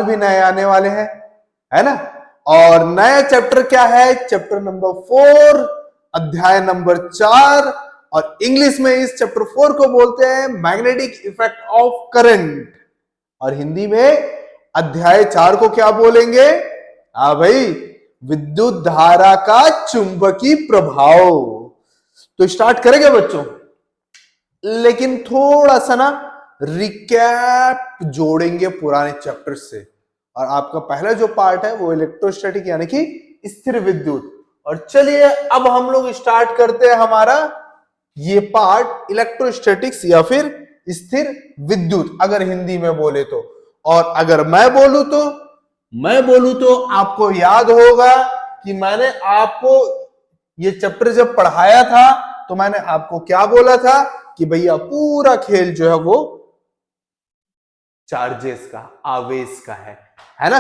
भी नए आने वाले हैं, है ना। और नया चैप्टर क्या है? चैप्टर नंबर 4, अध्याय नंबर 4, और इंग्लिश में इस चैप्टर 4 को बोलते हैं मैग्नेटिक इफेक्ट ऑफ करंट, और हिंदी में अध्याय 4 को क्या बोलेंगे? हाँ भाई, विद्युत धारा का चुंबकीय प्रभाव। तो स्टार्ट करेंगे बच्चों, लेकिन थोड़ा सा ना रिकैप जोड़ेंगे पुराने चैप्टर से। और आपका पहला जो पार्ट है वो इलेक्ट्रोस्टैटिक यानी कि स्थिर विद्युत। और चलिए अब हम लोग स्टार्ट करते हैं हमारा ये पार्ट इलेक्ट्रोस्टैटिक्स या फिर स्थिर विद्युत, अगर हिंदी में बोले तो। और अगर मैं बोलूं तो आपको याद होगा कि मैंने आपको ये चैप्टर जब पढ़ाया था तो मैंने आपको क्या बोला था कि भैया पूरा खेल जो है वो चार्जेस का, आवेश का है ना।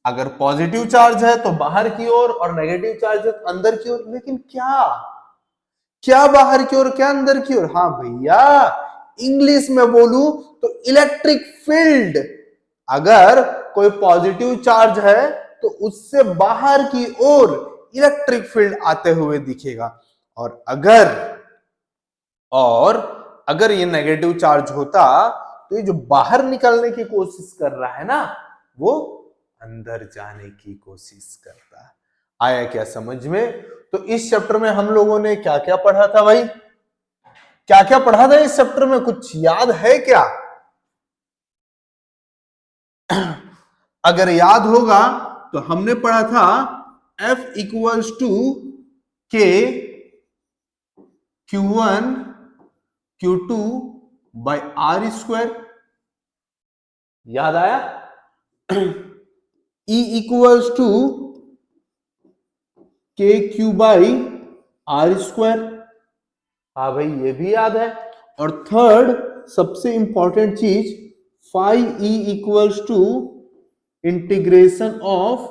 अगर पॉजिटिव चार्ज है तो बाहर की ओर और नेगेटिव चार्ज है तो अंदर की ओर। लेकिन क्या बाहर की ओर, क्या अंदर की ओर? हाँ भैया, इंग्लिश में बोलूं तो इलेक्ट्रिक फील्ड। अगर कोई पॉजिटिव चार्ज है तो उससे बाहर की ओर इलेक्ट्रिक फील्ड आते हुए दिखेगा। और अगर ये नेगेटिव चार्ज होता तो ये जो बाहर निकलने की कोशिश कर रहा है ना, वो अंदर जाने की कोशिश करता है। आया क्या समझ में? तो इस चैप्टर में हम लोगों ने क्या क्या पढ़ा था भाई? क्या क्या पढ़ा था इस चैप्टर में? कुछ याद है क्या? अगर याद होगा तो हमने पढ़ा था F equals to K Q1 Q2 by R square. याद आया? E equals to K q by are square. हाँ भाई, ये भी याद है। और थर्ड सबसे इंपॉर्टेंट चीज, phi E equals to integration of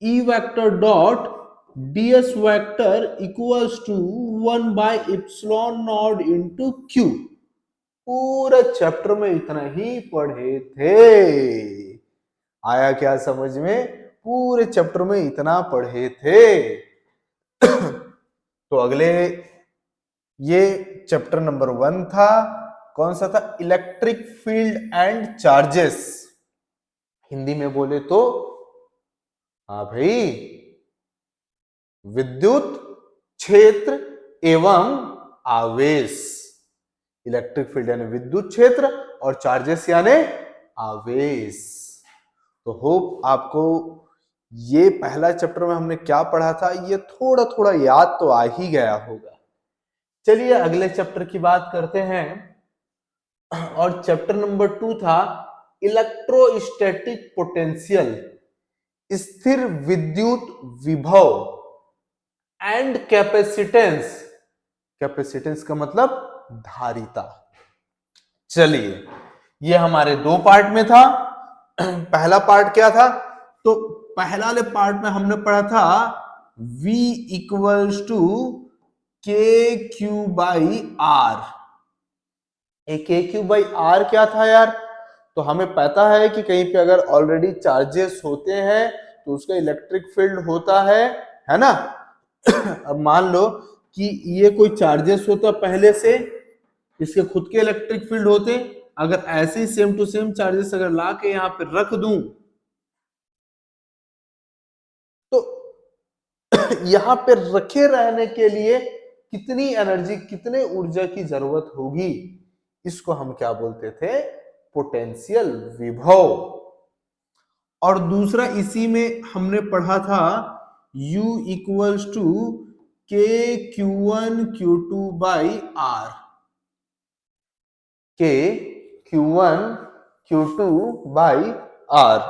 E vector dot d s vector equals to 1 by epsilon naught into q. पूरे चैप्टर में इतना ही पढ़े थे। आया क्या समझ में? पूरे चैप्टर में इतना पढ़े थे। तो अगले, ये चैप्टर नंबर 1 था। कौन सा था? Electric field and charges. Hindi में बोले तो हाँ भाई, विद्युत क्षेत्र एवं आवेश। इलेक्ट्रिक फील्ड यानी विद्युत क्षेत्र और चार्जेस यानी आवेश। तो होप आपको ये पहला चैप्टर में हमने क्या पढ़ा था ये थोड़ा थोड़ा याद तो आ ही गया होगा। चलिए अगले चैप्टर की बात करते हैं। और चैप्टर नंबर 2 था इलेक्ट्रोस्टैटिक पोटेंशियल, स्थिर विद्युत विभव एंड कैपेसिटेंस। कैपेसिटेंस का मतलब धारिता। चलिए, ये हमारे 2 पार्ट में था। पहला पार्ट क्या था? तो पहला वाले पार्ट में हमने पढ़ा था V equals to K q by R. के क्यू बाई आर क्या था यार? तो हमें पता है कि कहीं पे अगर ऑलरेडी चार्जेस होते हैं तो उसका इलेक्ट्रिक फील्ड होता है ना। अब मान लो कि ये कोई चार्जेस होता पहले से, इसके खुद के इलेक्ट्रिक फील्ड होते। अगर ऐसे ही सेम टू सेम चार्जेस अगर ला के यहां पे रख दूं तो यहां पे रखे रहने के लिए कितनी एनर्जी, कितने ऊर्जा की जरूरत होगी, इसको हम क्या बोलते थे? पोटेंशियल विभव। और दूसरा इसी में हमने पढ़ा था U इक्वल्स टू के Q1 Q2 बाई आर। के Q1 Q2 by are.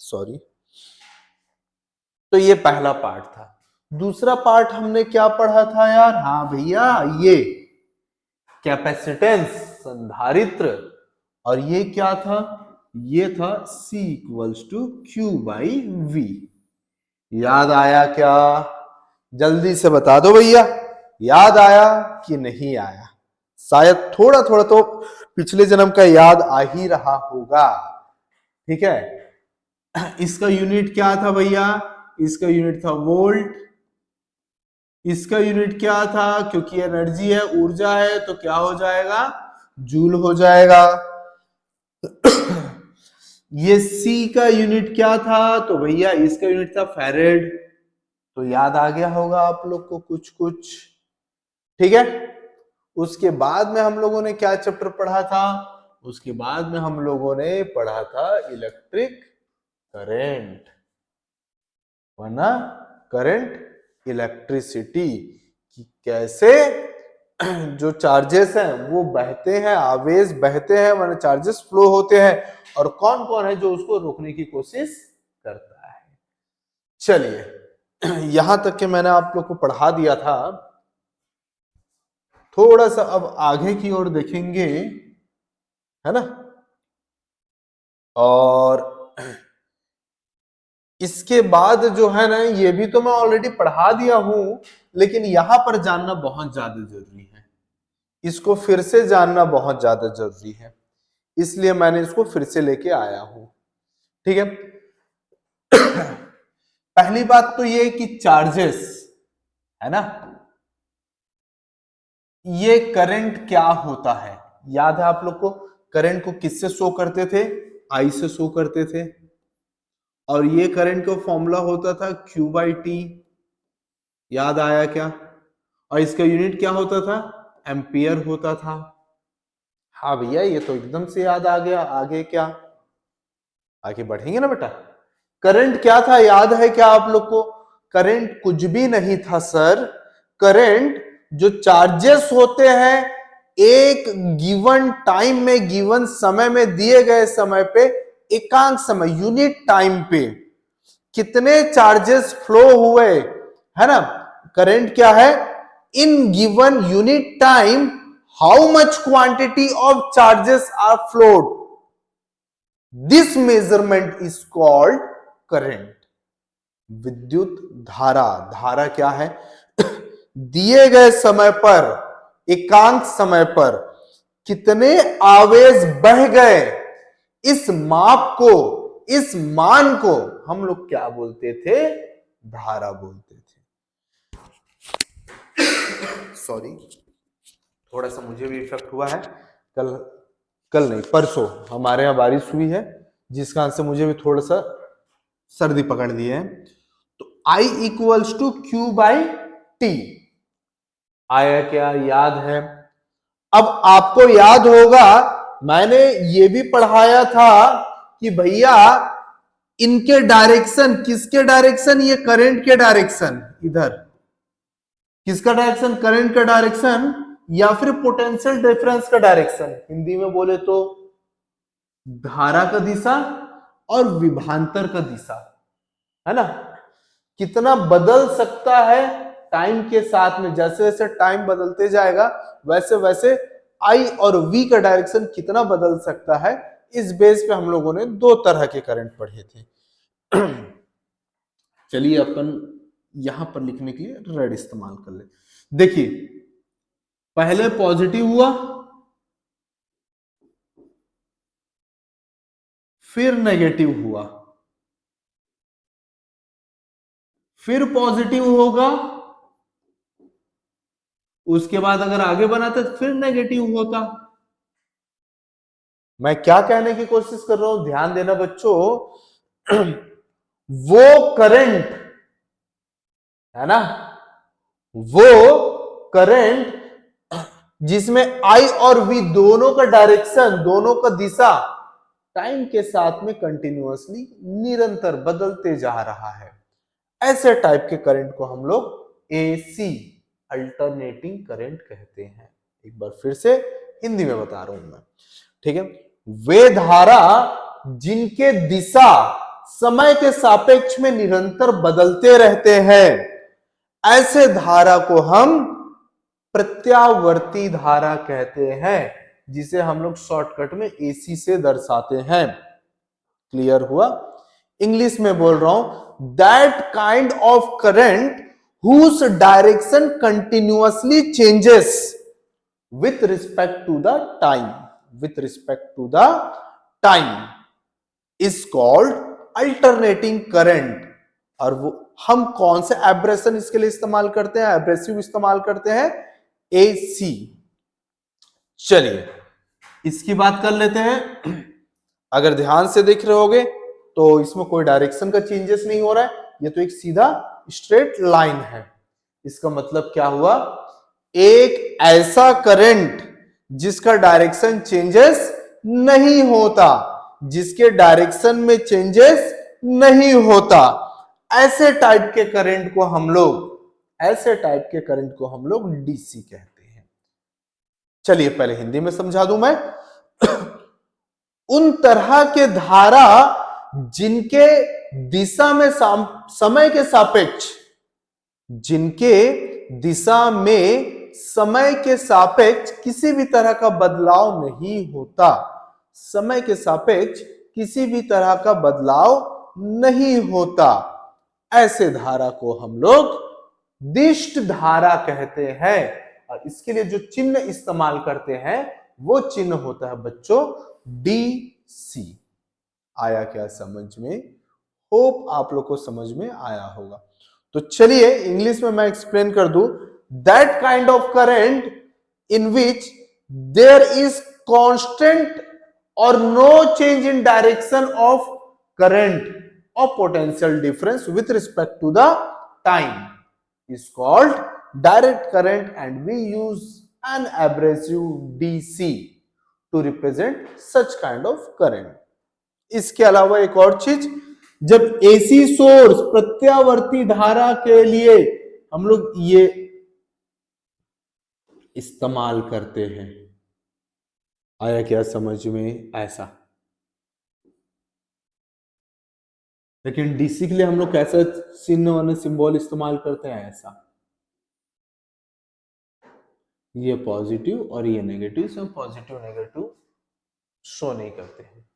Sorry. तो ये पहला पार्ट था। दूसरा पार्ट हमने क्या पढ़ा था यार? हाँ भैया, ये कैपेसिटेंस, संधारित्र। और ये क्या था? ये था C equals to Q by V। याद आया क्या? जल्दी से बता दो भैया, याद आया कि नहीं आया? शायद थोड़ा थोड़ा तो पिछले जन्म का याद आ ही रहा होगा। ठीक है। इसका यूनिट क्या था भैया, इसका यूनिट था वोल्ट, इसका यूनिट क्या था, क्योंकि एनर्जी है, ऊर्जा है, तो क्या हो जाएगा, जूल हो जाएगा। ये सी का यूनिट क्या था, तो भैया इसका यूनिट था फैरेड। तो याद आ गया होगा आप लोग को कुछ कुछ, ठीक है। उसके बाद में हम लोगों ने क्या चैप्टर पढ़ा था, उसके बाद में हम लोगों ने पढ़ा था इलेक्ट्रिक करंट, वरना करंट इलेक्ट्रिसिटी, कि कैसे जो चार्जेस हैं वो बहते हैं, आवेश बहते हैं, वरना चार्जेस फ्लो होते हैं, और कौन कौन है जो उसको रोकने की कोशिश करता है। चलिए यहां तक के मैंने आप लोग को पढ़ा दिया था। थोड़ा सा अब आगे की ओर देखेंगे, है ना। और इसके बाद जो है ना, ये भी तो मैं ऑलरेडी पढ़ा दिया हूं, लेकिन यहां पर जानना बहुत ज्यादा जरूरी है, इसको फिर से जानना बहुत ज्यादा जरूरी है, इसलिए मैंने इसको फिर से लेके आया हूं, ठीक है। पहली बात तो ये कि चार्जेस, है ना, ये करंट क्या होता है, याद है आप लोग को, करंट को किससे शो करते थे, आई से शो करते थे, और ये करंट का फॉर्मूला होता था Q बाई टी, याद आया क्या, और इसका यूनिट क्या होता था, एम्पियर होता था। हाँ भैया ये तो एकदम से याद आ गया, आगे क्या, आगे बढ़ेंगे ना बेटा। करंट क्या था, याद है क्या आप लोग को, करंट कुछ भी नहीं था सर, करंट जो चार्जेस होते हैं एक गिवन टाइम में, गिवन समय में, दिए गए समय पे, एकांक समय, यूनिट टाइम पे कितने चार्जेस फ्लो हुए, है ना, करंट क्या है, in given unit time how much quantity of charges are flowed, this measurement is called current. विद्युत धारा, धारा क्या है, दिए गए समय पर, एकांक समय पर कितने आवेश बह गए, इस माप को, इस मान को हम लोग क्या बोलते थे, धारा बोलते थे। सॉरी, थोड़ा सा मुझे भी इफेक्ट हुआ है, कल नहीं परसों हमारे यहाँ बारिश हुई है, जिस कारण से मुझे भी थोड़ा सा सर्दी पकड़ ली है। तो I equals to Q by t, आया क्या, याद है। अब आपको याद होगा मैंने ये भी पढ़ाया था कि भैया इनके डायरेक्शन, किसके डायरेक्शन, ये करंट के डायरेक्शन, इधर किसका डायरेक्शन, करंट का डायरेक्शन, या फिर पोटेंशियल डिफरेंस का डायरेक्शन, हिंदी में बोले तो धारा का दिशा और विभवांतर का दिशा, है ना, कितना बदल सकता है टाइम के साथ में, जैसे जैसे टाइम बदलते जाएगा वैसे वैसे आई और वी का डायरेक्शन कितना बदल सकता है, इस बेस पे हम लोगों ने दो तरह के करंट पढ़े थे। चलिए अपन यहां पर लिखने के लिए रेड इस्तेमाल कर ले। देखिए पहले पॉजिटिव हुआ, फिर नेगेटिव हुआ, फिर पॉजिटिव होगा, उसके बाद अगर आगे बनाते तो फिर नेगेटिव होता। मैं क्या कहने की कोशिश कर रहा हूं, ध्यान देना बच्चों, वो करंट, है ना, वो करंट जिसमें आई और वी दोनों का डायरेक्शन, दोनों का दिशा टाइम के साथ में कंटिन्यूअसली निरंतर बदलते जा रहा है, ऐसे टाइप के करंट को हम लोग एसी, अल्टरनेटिंग करंट कहते हैं। एक बार फिर से हिंदी में बता रहा हूं मैं, ठीक है। वे धारा जिनके दिशा समय के सापेक्ष में निरंतर बदलते रहते हैं, ऐसे धारा को हम प्रत्यावर्ती धारा कहते हैं, जिसे हम लोग शॉर्टकट में एसी से दर्शाते हैं। क्लियर हुआ, इंग्लिश में बोल रहा हूं, that kind of current whose direction continuously changes with respect to the time, with respect to the time, is called alternating current. और वो हम कौन से एब्रेशन इसके लिए इस्तेमाल करते हैं, एब्रेसिव इस्तेमाल करते हैं, एसी। चलिए इसकी बात कर लेते हैं। अगर ध्यान से देख रहे होगे तो इसमें कोई डायरेक्शन का चेंजेस नहीं हो रहा है, ये तो एक सीधा स्ट्रेट लाइन है। इसका मतलब क्या हुआ, एक ऐसा करंट जिसका डायरेक्शन चेंजेस नहीं होता, जिसके डायरेक्शन में चेंजेस नहीं होता, ऐसे टाइप के करंट को हम लोग, ऐसे टाइप के करंट को हम लोग डीसी कहते हैं। चलिए पहले हिंदी में समझा दूं मैं। उन तरह के धारा जिनके दिशा में समय के सापेक्ष, जिनके दिशा में समय के सापेक्ष किसी भी तरह का बदलाव नहीं होता, समय के सापेक्ष किसी भी तरह का बदलाव नहीं होता, ऐसे धारा को हम लोग दिष्ट धारा कहते हैं। और इसके लिए जो चिन्ह इस्तेमाल करते हैं वो चिन्ह होता है बच्चों डीसी। आया क्या समझ में? होप आप लोग को समझ में आया होगा। तो चलिए इंग्लिश में मैं एक्सप्लेन कर दूं। That kind of current in which there is constant और no change in direction of current और potential difference with respect to the time is called direct current and we use an abrasive DC to represent such kind of current. इसके अलावा एक और चीज, जब AC source प्रत्यावर्ती धारा के लिए हम लोग ये इस्तेमाल करते हैं, आया क्या समझ में? ऐसा। लेकिन डीसी के लिए हम लोग कैसा चिन्ह वाले सिंबल इस्तेमाल करते हैं? ऐसा, ये पॉजिटिव और ये नेगेटिव, से पॉजिटिव नेगेटिव शो नहीं करते हैं।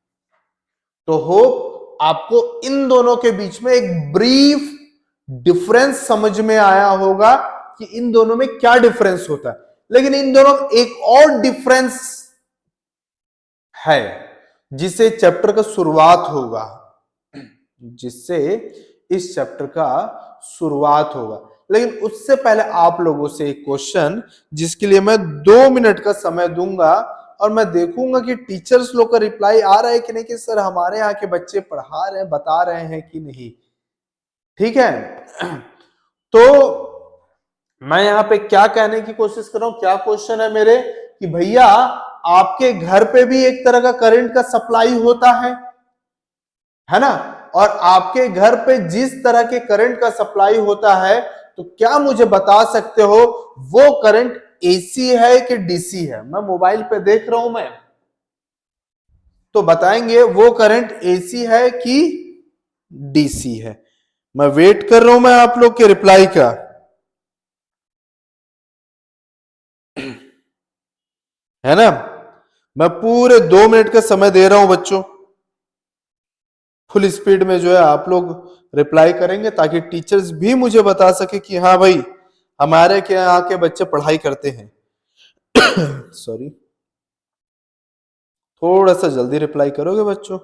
तो होप आपको इन दोनों के बीच में एक ब्रीफ डिफरेंस समझ में आया होगा कि इन दोनों में क्या डिफरेंस होता है। लेकिन इन दोनों में एक और डिफरेंस है जिससे चैप्टर का शुरुआत होगा, जिससे इस चैप्टर का शुरुआत होगा। लेकिन उससे पहले आप लोगों से एक क्वेश्चन, जिसके लिए मैं 2 मिनट का समय दूंगा और मैं देखूंगा कि टीचर्स लोग का रिप्लाई आ रहा है कि नहीं, कि सर हमारे यहाँ के बच्चे पढ़ा रहे हैं, बता रहे हैं कि नहीं। ठीक है, तो मैं यहाँ पे क्या कहने की कोशिश कर रहा हूं, क्या क्वेश्चन है मेरे, कि भैया आपके घर पे भी एक तरह का करंट का सप्लाई होता है ना, और आपके घर पे जिस तरह के करंट का सप्लाई होता है, तो क्या मुझे बता सकते हो वो करंट एसी है कि डीसी है? मैं मोबाइल पे देख रहा हूं मैं, तो बताएंगे वो करंट एसी है कि डीसी है। मैं वेट कर रहा हूं मैं आप लोग के रिप्लाई का। है ना, मैं पूरे 2 मिनट का समय दे रहा हूं बच्चों। फुल स्पीड में जो है आप लोग रिप्लाई करेंगे, ताकि टीचर्स भी मुझे बता सके कि हाँ भाई हमारे के यहाँ के बच्चे पढ़ाई करते हैं। सॉरी, थोड़ा सा जल्दी रिप्लाई करोगे बच्चों?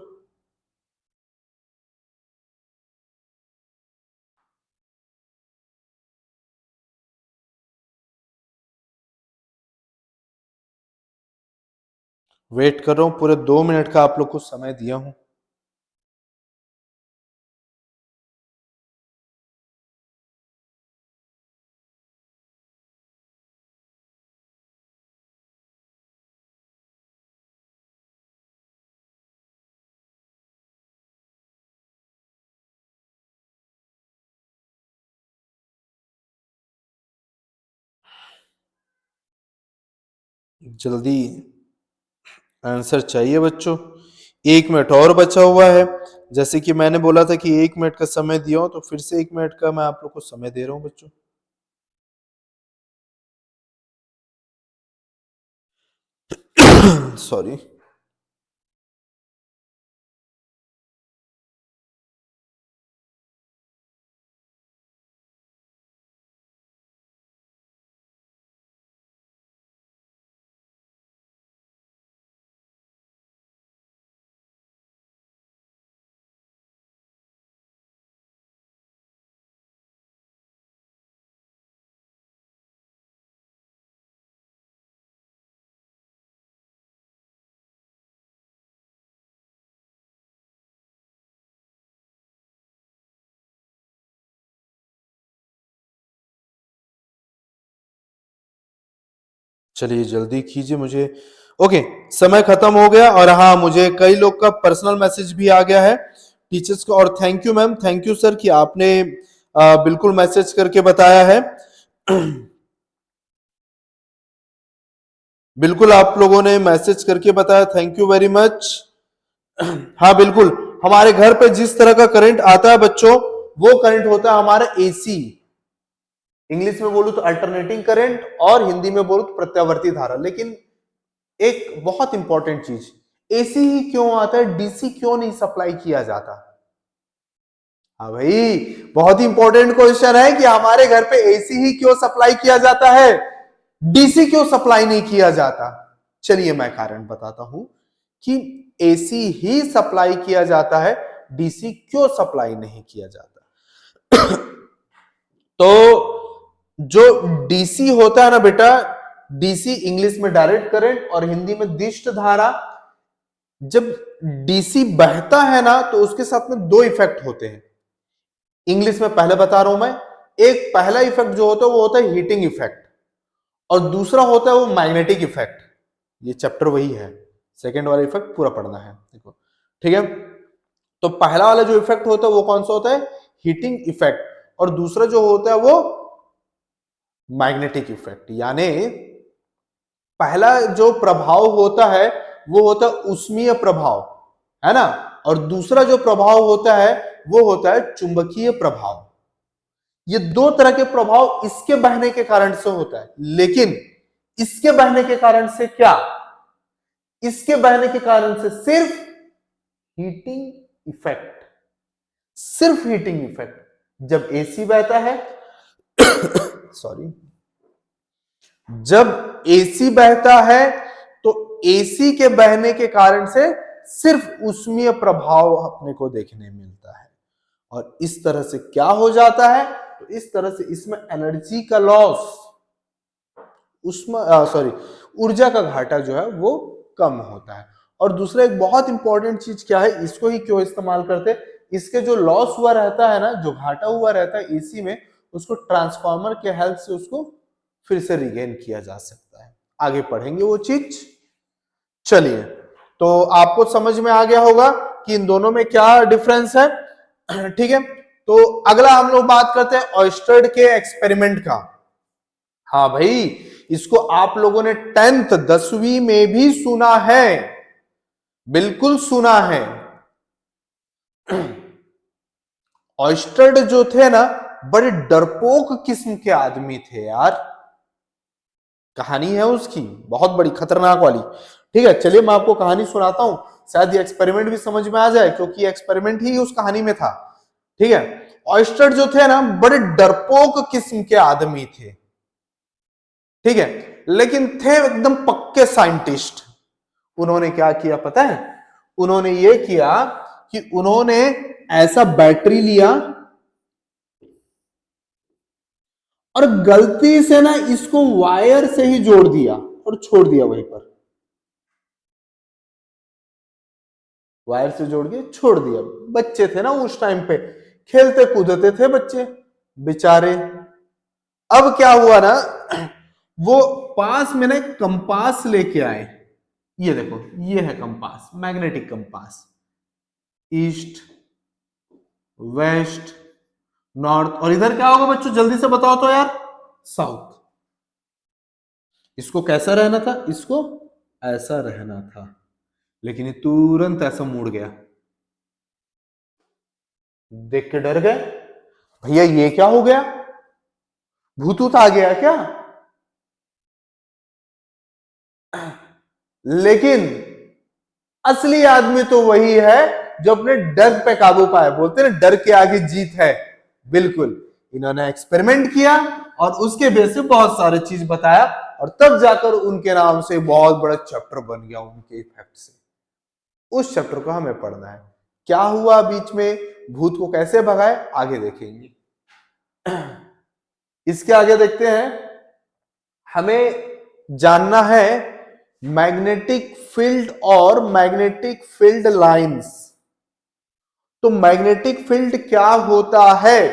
वेट कर रहा हूं, पूरे 2 मिनट का आप लोग को समय दिया हूं। जल्दी आंसर चाहिए बच्चों। 1 मिनट और बचा हुआ है। जैसे कि मैंने बोला था कि 1 मिनट का समय दिया हूं, तो फिर से 1 मिनट का मैं आप लोग को समय दे रहा हूं बच्चों। सॉरी। चलिए जल्दी कीजिए मुझे। ओके, समय खत्म हो गया। और हाँ, मुझे कई लोग का पर्सनल मैसेज भी आ गया है टीचर्स को। और thank you ma'am, thank you sir कि आपने बिल्कुल मैसेज करके बताया है। बिल्कुल आप लोगों ने मैसेज करके बताया, थैंक यू वेरी मच। हाँ बिल्कुल, हमारे घर पे जिस तरह का करंट आता है बच्चों, वो करंट होता है हमारा एसी। इंग्लिश में बोलूं तो अल्टरनेटिंग करंट, और हिंदी में बोलूं तो प्रत्यावर्ती धारा। लेकिन एक बहुत इंपॉर्टेंट चीज, एसी ही क्यों आता है, डीसी क्यों नहीं सप्लाई किया जाता? हाँ भाई, बहुत ही इंपॉर्टेंट क्वेश्चन है कि हमारे घर पे एसी ही क्यों सप्लाई किया जाता है, डीसी क्यों सप्लाई नहीं किया जाता? चलिए मैं कारण बताता हूं कि एसी ही सप्लाई किया जाता है, डीसी क्यों सप्लाई नहीं किया जाता। तो जो डीसी होता है ना बेटा, डीसी इंग्लिश में डायरेक्ट करंट और हिंदी में दिष्ट धारा। जब डीसी बहता है ना तो उसके साथ में दो इफेक्ट होते हैं। इंग्लिश में पहले बता रहा हूं मैं। एक पहला इफेक्ट जो होता है वो होता है हीटिंग इफेक्ट, और दूसरा होता है वो मैग्नेटिक इफेक्ट। ये चैप्टर वही है, सेकेंड वाला इफेक्ट पूरा पढ़ना है, देखो ठीक है। तो पहला वाला जो इफेक्ट होता है वो कौन सा होता है, हीटिंग इफेक्ट, और दूसरा जो होता है वो मैग्नेटिक इफेक्ट। यानी पहला जो प्रभाव होता है वो होता है उष्मीय प्रभाव, है ना, और दूसरा जो प्रभाव होता है वो होता है चुंबकीय प्रभाव। ये दो तरह के प्रभाव इसके बहने के कारण से होता है। लेकिन इसके बहने के कारण से क्या, इसके बहने के कारण से सिर्फ हीटिंग इफेक्ट, सिर्फ हीटिंग इफेक्ट। जब एसी बहता है सॉरी, जब एसी बहता है तो एसी के बहने के कारण से सिर्फ उष्मीय प्रभाव अपने को देखने मिलता है। और इस तरह से क्या हो जाता है, तो इस तरह से इसमें एनर्जी का लॉस, ऊर्जा का घाटा जो है वो कम होता है। और दूसरा एक बहुत इंपॉर्टेंट चीज क्या है, इसको ही क्यों इस्तेमाल करते हैं, इसके जो लॉस हुआ रहता है ना, जो घाटा हुआ रहता है एसी में, उसको ट्रांसफार्मर के हेल्प से उसको फिर से रिगेन किया जा सकता है। आगे पढ़ेंगे वो चीज। चलिए, तो आपको समझ में आ गया होगा कि इन दोनों में क्या डिफरेंस है। ठीक है, तो अगला हम लोग बात करते हैं ऑयस्टर्ड के एक्सपेरिमेंट का। हाँ भाई, इसको आप लोगों ने 10वीं में भी सुना है, बिल्कुल सुना है। ऑयस्टर्ड जो थे ना, बड़े डरपोक किस्म के आदमी थे यार। कहानी है उसकी बहुत बड़ी खतरनाक वाली। ठीक है, चलिए मैं आपको कहानी सुनाता हूं, शायद ये एक्सपेरिमेंट भी समझ में आ जाए, क्योंकि एक्सपेरिमेंट ही उस कहानी में था। ठीक है, ऑयस्टर्ड जो थे ना, बड़े डरपोक किस्म के आदमी थे। ठीक है, लेकिन थे एकदम पक्के साइंटिस्ट। उन्होंने क्या किया पता है, उन्होंने ये किया कि उन्होंने ऐसा बैटरी लिया और गलती से ना इसको वायर से ही जोड़ दिया और छोड़ दिया वहीं पर, वायर से जोड़ के छोड़ दिया। बच्चे थे ना उस टाइम पे, खेलते कूदते थे बच्चे बेचारे। अब क्या हुआ ना, वो पास में ना एक कंपास लेके आए। ये देखो, ये है compass, magnetic compass. East, west, north, और इधर क्या होगा बच्चों, जल्दी से बताओ तो यार, साउथ। इसको कैसा रहना था, इसको ऐसा रहना था, लेकिन ये तुरंत ऐसा मुड़ गया। देख के डर गए, भैया ये क्या हो गया, भूतूत आ गया क्या? लेकिन असली आदमी तो वही है जो अपने डर पे काबू पाए। बोलते ना, डर के आगे जीत है। बिल्कुल, इन्होंने एक्सपेरिमेंट किया और उसके बेस पे बहुत सारे चीज बताया, और तब जाकर उनके नाम से बहुत बड़ा चैप्टर बन गया उनके इफेक्ट से। उस चैप्टर को हमें पढ़ना है, क्या हुआ बीच में, भूत को कैसे भगाए, आगे देखेंगे। इसके आगे देखते हैं, हमें जानना है मैग्नेटिक फील्ड और मैग्नेटिक फील्ड लाइंस। तो मैग्नेटिक फील्ड क्या होता है,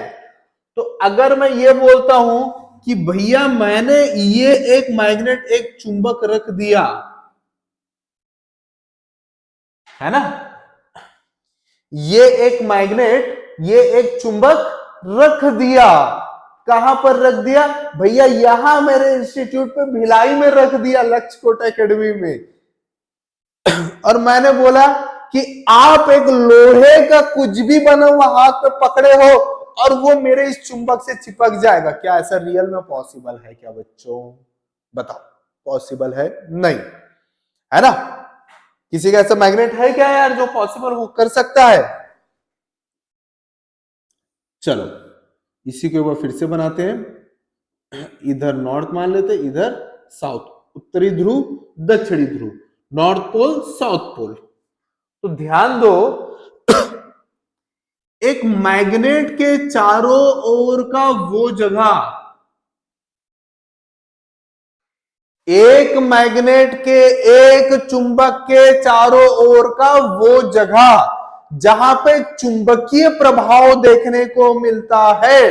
तो अगर मैं ये बोलता हूं कि भैया मैंने ये एक मैग्नेट, एक चुंबक रख दिया, है ना, ये एक मैग्नेट, ये एक चुंबक रख दिया। कहां पर रख दिया भैया? यहां मेरे इंस्टीट्यूट पे भिलाई में रख दिया, लक्ष्यकोट एकेडमी में। और मैंने बोला कि आप एक लोहे का कुछ भी बना हुआ हाथ में पकड़े हो और वो मेरे इस चुंबक से चिपक जाएगा। क्या ऐसा रियल में पॉसिबल है क्या बच्चों? बताओ, पॉसिबल है? नहीं, है ना? किसी का ऐसा मैग्नेट है क्या यार जो पॉसिबल हो कर सकता है? चलो इसी के ऊपर फिर से बनाते हैं। इधर नॉर्थ मान लेते, इधर साउथ, उत्तरी ध्रुव, दक्षिणी ध्रुव, नॉर्थ पोल, साउथ पोल। तो ध्यान दो, एक मैग्नेट के चारों ओर का वो जगह, एक मैग्नेट के, एक चुंबक के चारों ओर का वो जगह जहां पे चुंबकीय प्रभाव देखने को मिलता है,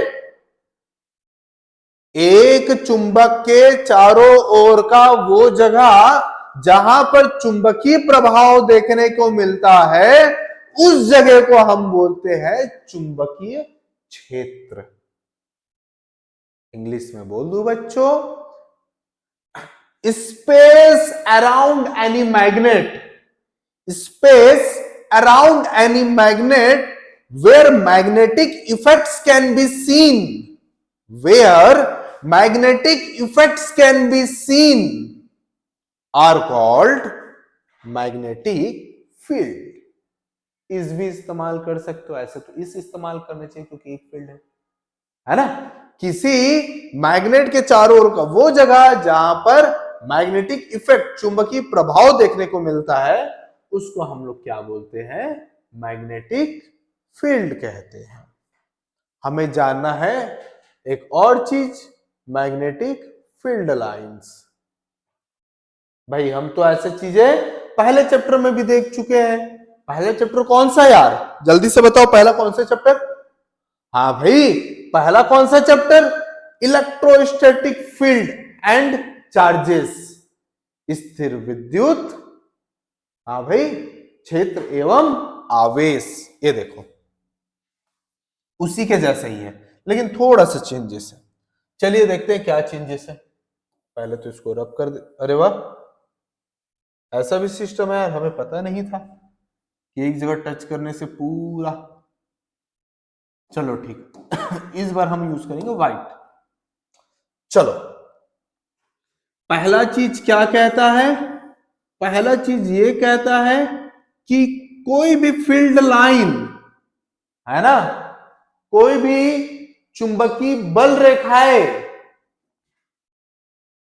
एक चुंबक के चारों ओर का वो जगह जहां पर चुंबकीय प्रभाव देखने को मिलता है, उस जगह को हम बोलते हैं चुंबकीय क्षेत्र। इंग्लिश में बोल दूं बच्चों, space around any magnet, space around any magnet where magnetic effects can be seen, where magnetic effects can be seen are called magnetic field। इस भी इस्तेमाल कर सकते हो, ऐसे तो इस इस्तेमाल करने चाहिए क्योंकि एक फील्ड है ना? किसी मैग्नेट के चारों ओर का वो जगह जहां पर मैग्नेटिक इफेक्ट, चुंबकीय प्रभाव देखने को मिलता है, उसको हम लोग क्या बोलते हैं? मैग्नेटिक फील्ड कहते हैं। हमें जानना है एक और चीज, मैग्नेटिक फील्ड लाइंस। भाई हम तो ऐसे चीजें पहले चैप्टर में भी देख चुके हैं। पहले चैप्टर कौन सा यार? जल्दी से बताओ, पहला कौन सा चैप्टर? हाँ भाई, पहला कौन सा chapter? Electrostatic field and charges, स्थिर विद्युत, हाँ भाई, क्षेत्र एवं आवेश। ये देखो उसी के जैसा ही है, लेकिन थोड़ा सा चेंजेस है। चलिए देखते हैं क्या चेंजेस है। पहले तो इसको रब कर दे। अरे वाह, ऐसा भी सिस्टम है यार, हमें पता नहीं था कि एक जगह टच करने से पूरा। चलो ठीक इस बार हम यूज करेंगे व्हाइट। चलो पहला चीज क्या कहता है? पहला चीज ये कहता है कि कोई भी फील्ड लाइन, है ना, कोई भी चुंबकीय बल रेखाएं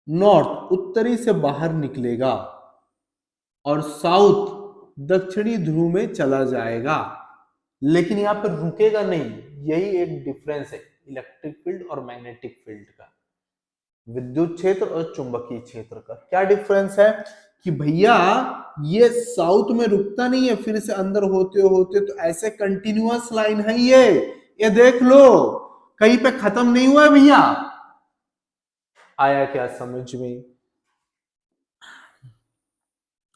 नॉर्थ, उत्तरी से बाहर निकलेगा और साउथ, दक्षिणी ध्रुव में चला जाएगा, लेकिन यहां पर रुकेगा नहीं। यही एक डिफरेंस है इलेक्ट्रिक फील्ड और मैग्नेटिक फील्ड का, विद्युत क्षेत्र और चुंबकीय क्षेत्र का। क्या डिफरेंस है कि भैया ये साउथ में रुकता नहीं है, फिर से अंदर होते होते तो ऐसे कंटिन्यूअस लाइन है ये देख लो, कहीं पे खत्म नहीं हुआ है भैया। आया क्या समझ में?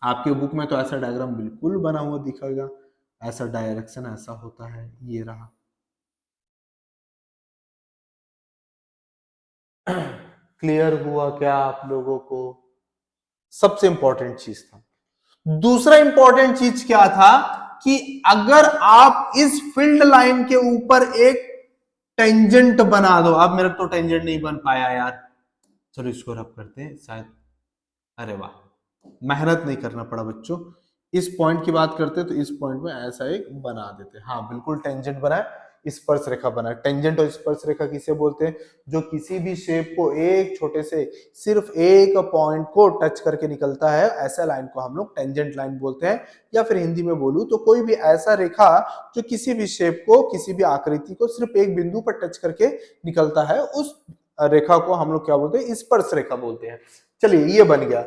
आपके बुक में तो ऐसा डायग्राम बिल्कुल बना हुआ दिखेगा, ऐसा डायरेक्शन ऐसा होता है, ये रहा। क्लियर हुआ क्या आप लोगों को? सबसे इंपॉर्टेंट चीज था। दूसरा इंपॉर्टेंट चीज क्या था कि अगर आप इस फील्ड लाइन के ऊपर एक टेंजेंट बना दो, अब मेरा तो टेंजेंट नहीं बन पाया यार, चलो इसको रब करते हैं शायद। अरे वाह, मेहनत नहीं करना पड़ा बच्चों। इस पॉइंट की बात करते तो इस पॉइंट में ऐसा एक बना देते। हाँ बिल्कुल, टेंजेंट बना है, स्पर्श रेखा बना है। टेंजेंट और स्पर्श रेखा किसे बोलते हैं? जो किसी भी शेप को एक छोटे से सिर्फ एक पॉइंट को टच करके निकलता है, ऐसा लाइन को हम लोग टेंजेंट लाइन बोलते हैं। या फिर हिंदी में बोलूं तो कोई भी ऐसा रेखा जो किसी भी शेप को, किसी भी आकृति को सिर्फ एक बिंदु पर टच करके निकलता है, उस रेखा को हम लोग क्या बोलते हैं? स्पर्श रेखा बोलते हैं। चलिए ये बन गया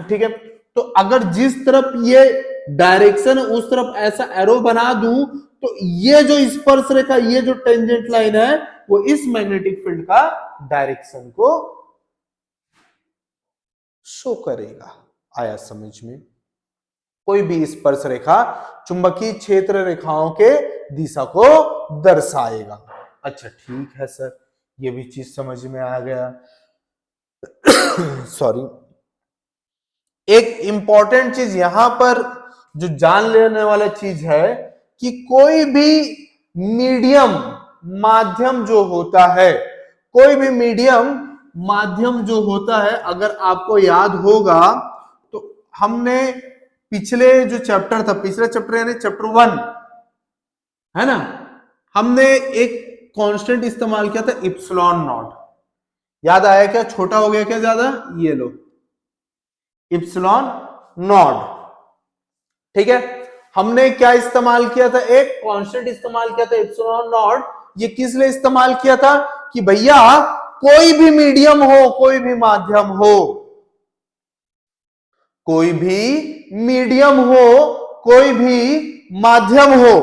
ठीक है। तो अगर जिस तरफ ये डायरेक्शन उस तरफ ऐसा एरो बना दूं तो ये जो स्पर्श रेखा, ये जो टेंजेंट लाइन है, वो इस मैग्नेटिक फील्ड का डायरेक्शन को शो करेगा। आया समझ में? कोई भी स्पर्श रेखा चुंबकीय क्षेत्र रेखाओं के दिशा को दर्शाएगा। अच्छा ठीक है सर, ये भी चीज समझ में आ गया। सॉरी, एक इंपॉर्टेंट चीज यहां पर जो जान लेने वाला चीज है कि कोई भी मीडियम माध्यम जो होता है, कोई भी मीडियम माध्यम जो होता है, अगर आपको याद होगा तो हमने पिछले जो चैप्टर था, पिछले चैप्टर यानी चैप्टर 1 है ना, हमने एक कांस्टेंट इस्तेमाल किया था इप्सिलॉन नॉट। याद आया क्या? छोटा हो गया क्या ज्यादा? ये लो इप्सिलॉन नॉट, ठीक है। हमने क्या इस्तेमाल किया था? एक कांस्टेंट इस्तेमाल किया था इप्सिलॉन नॉट। ये किस लिए इस्तेमाल किया था? कि भैया कोई भी मीडियम हो, कोई भी माध्यम हो, कोई भी मीडियम हो, कोई भी माध्यम हो,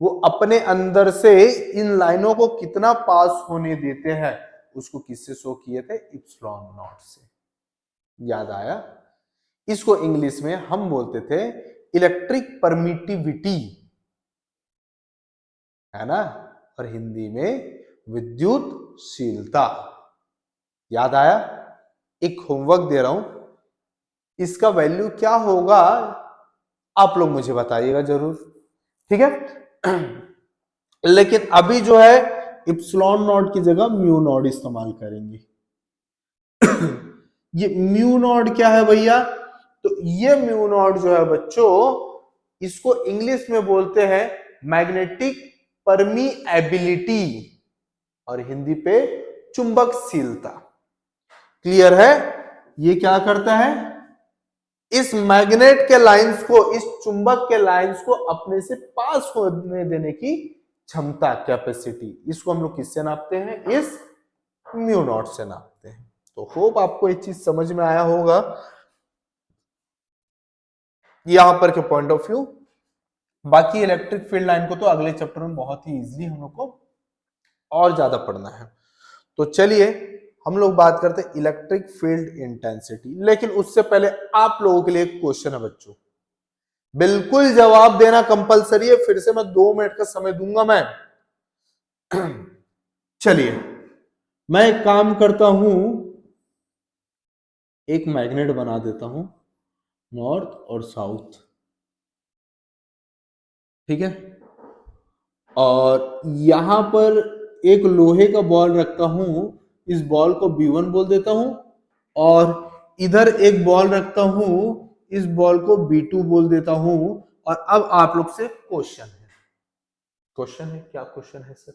वो अपने अंदर से इन लाइनों को कितना पास होने देते हैं, उसको किससे शो किए थे? इप्सिलॉन नॉट से। याद आया? इसको इंग्लिश में हम बोलते थे इलेक्ट्रिक परमिटिविटी, है ना, और हिंदी में विद्युतशीलता। याद आया? एक होमवर्क दे रहा हूं, इसका वैल्यू क्या होगा आप लोग मुझे बताइएगा जरूर, ठीक है। लेकिन अभी जो है इप्सिलॉन नॉट की जगह म्यू नॉट इस्तेमाल करेंगे। ये म्यू नॉट क्या है भैया? तो ये म्यू नॉट जो है बच्चों, इसको इंग्लिश में बोलते हैं मैग्नेटिक परमीएबिलिटी और हिंदी पे चुंबकशीलता। क्लियर है? ये क्या करता है? इस मैग्नेट के लाइंस को, इस चुंबक के लाइंस को अपने से पास होने देने की क्षमता, कैपेसिटी, इसको हम लोग किससे नापते हैं? इस म्यू नॉट से नापते हैं। तो होप आपको ये चीज समझ में आया होगा यहां पर के पॉइंट ऑफ व्यू। बाकी इलेक्ट्रिक फील्ड लाइन को तो अगले चैप्टर में बहुत ही इजीली हम लोग को और ज्यादा पढ़ना है। तो चलिए हम लोग बात करते हैं इलेक्ट्रिक फील्ड इंटेंसिटी। लेकिन उससे पहले आप लोगों के लिए एक क्वेश्चन है बच्चों, बिल्कुल जवाब देना कंपलसरी है। फिर से मैं 2 मिनट का समय दूंगा मैं। चलिए मैं एक काम करता हूं, एक मैग्नेट बना देता हूं नॉर्थ और साउथ, ठीक है, और यहां पर एक लोहे का बॉल रखता हूं, इस बॉल को B1 बोल देता हूं, और इधर एक बॉल रखता हूं, इस बॉल को B2 बोल देता हूं। और अब आप लोग से क्वेश्चन है, क्वेश्चन है, क्या क्वेश्चन है सर?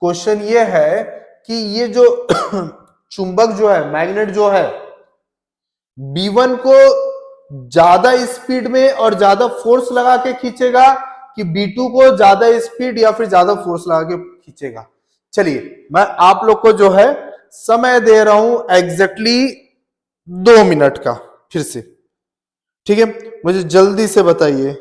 क्वेश्चन ये है कि ये जो चुंबक जो है, मैग्नेट जो है, B1 को ज्यादा स्पीड में और ज्यादा फोर्स लगा के खींचेगा कि B2 को ज्यादा स्पीड या फिर ज्यादा फोर्स लगा के खींचेगा? चलिए मैं आप लोग को जो है समय दे रहा हूं एग्जैक्टली 2 मिनट का, फिर से, ठीक है, मुझे जल्दी से बताइए।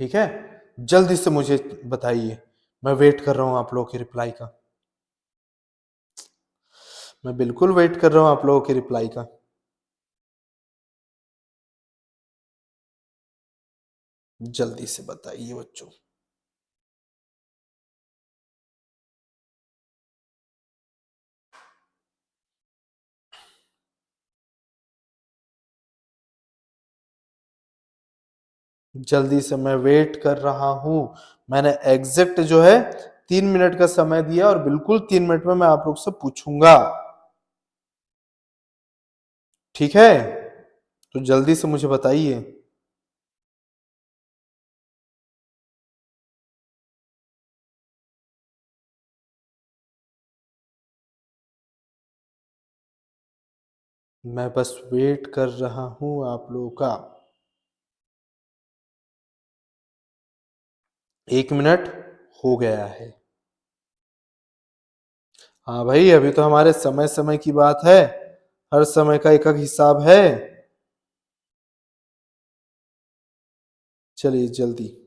ठीक है, जल्दी से मुझे बताइए, मैं वेट कर रहा हूं आप लोगों के रिप्लाई का। मैं बिल्कुल वेट कर रहा हूं आप लोगों के रिप्लाई का। जल्दी से बताइए बच्चों। जल्दी से, मैं वेट कर रहा हूं। मैंने एग्जैक्ट जो है 3 मिनट का समय दिया और बिल्कुल 3 मिनट में मैं आप लोग से पूछूंगा, ठीक है, तो जल्दी से मुझे बताइए। मैं बस वेट कर रहा हूं आप लोगों का। 1 मिनट हो गया है। हाँ भाई, अभी तो हमारे समय समय की बात है, हर समय का एक एक हिसाब है। चलिए जल्दी।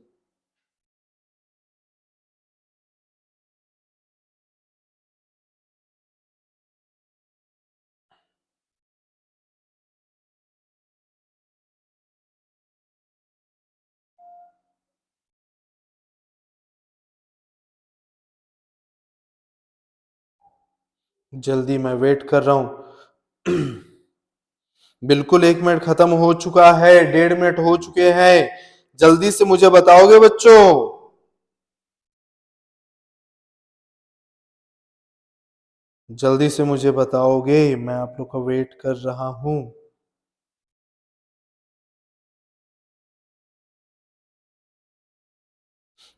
जल्दी, मैं वेट कर रहा हूं। बिल्कुल, 1 मिनट खत्म हो चुका है, 1.5 मिनट हो चुके हैं। जल्दी से मुझे बताओगे बच्चों? जल्दी से मुझे बताओगे, मैं आप लोग का वेट कर रहा हूं।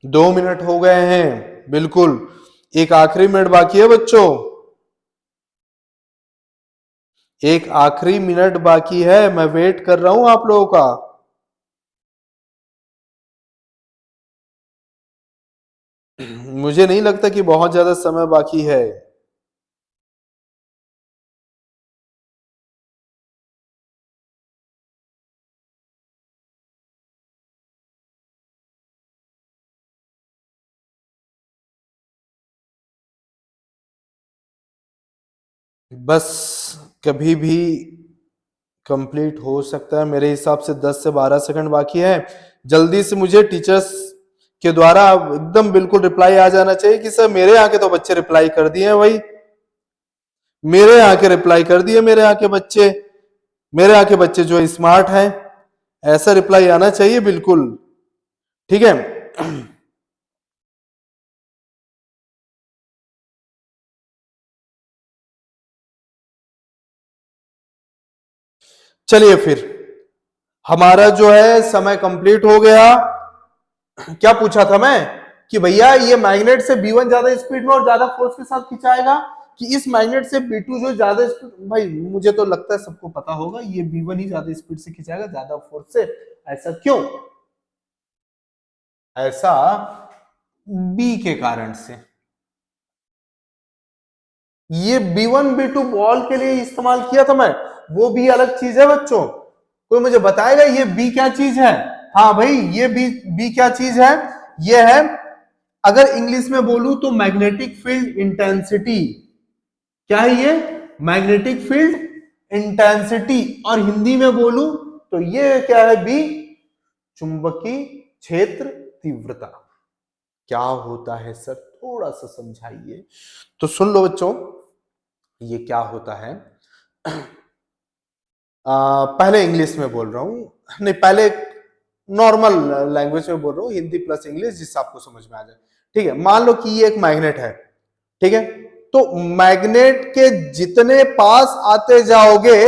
2 मिनट हो गए हैं, बिल्कुल। एक आखिरी मिनट बाकी है बच्चों, एक आखिरी मिनट बाकी है, मैं वेट कर रहा हूं आप लोगों का। मुझे नहीं लगता कि बहुत ज्यादा समय बाकी है। बस कभी भी कंप्लीट हो सकता है, मेरे हिसाब से 10 से 12 सेकंड बाकी है। जल्दी से मुझे टीचर्स के द्वारा एकदम बिल्कुल रिप्लाई आ जाना चाहिए कि सर मेरे यहाँ के तो बच्चे रिप्लाई कर दिए हैं भाई, मेरे यहाँ के रिप्लाई कर दिए, मेरे यहाँ के बच्चे, मेरे यहाँ के बच्चे जो स्मार्ट हैं, ऐसा रिप्लाई आना चाहिए बिल्कुल। ठीक है। चलिए फिर, हमारा जो है समय कंप्लीट हो गया। क्या पूछा था मैं कि भैया ये मैग्नेट से B1 ज्यादा स्पीड में और ज्यादा फोर्स के साथ खिंचाएगा, कि इस मैग्नेट से B2 जो ज्यादा स्पीड, भाई मुझे तो लगता है सबको पता होगा ये B1 ही ज्यादा स्पीड से खिंचाएगा, ज्यादा फोर्स से। ऐसा क्यों? ऐसा बी के कारण से। ये B1 B2 बॉल के लिए इस्तेमाल किया था मैं, वो भी अलग चीज है बच्चों। कोई मुझे बताएगा ये बी क्या चीज है? हाँ भाई, ये बी क्या चीज है? ये है, अगर इंग्लिश में बोलूं तो मैग्नेटिक फील्ड इंटेंसिटी। क्या है ये? Magnetic field intensity. और हिंदी में बोलूं तो ये क्या है? बी, चुंबकीय क्षेत्र तीव्रता। क्या होता है सर, थोड़ा सा समझाइए। तो सुन लो बच्चों, ये क्या होता है। पहले इंग्लिश में बोल रहा हूं, नहीं पहले नॉर्मल लैंग्वेज में बोल रहा हूं, हिंदी प्लस इंग्लिश, जिससे आपको समझ में आ जाए। ठीक है, मान लो कि ये एक मैग्नेट है। ठीक है, तो मैग्नेट के जितने पास आते जाओगे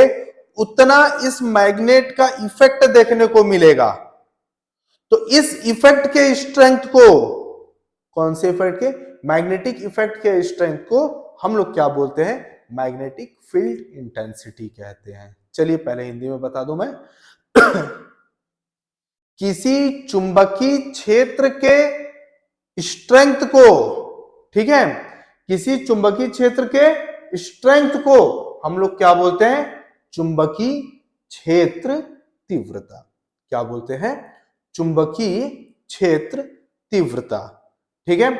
उतना इस मैग्नेट का इफेक्ट देखने को मिलेगा। तो इस इफेक्ट के स्ट्रेंथ को, कौन से इफेक्ट के? मैग्नेटिक इफेक्ट के स्ट्रेंथ को हम लोग क्या बोलते हैं? मैग्नेटिक फील्ड इंटेंसिटी कहते हैं। चलिए पहले हिंदी में बता दूं मैं। किसी चुंबकीय क्षेत्र के स्ट्रेंथ को, ठीक है, किसी चुंबकीय क्षेत्र के स्ट्रेंथ को हम लोग क्या बोलते हैं? चुंबकीय क्षेत्र तीव्रता। क्या बोलते हैं? चुंबकीय क्षेत्र तीव्रता। ठीक है,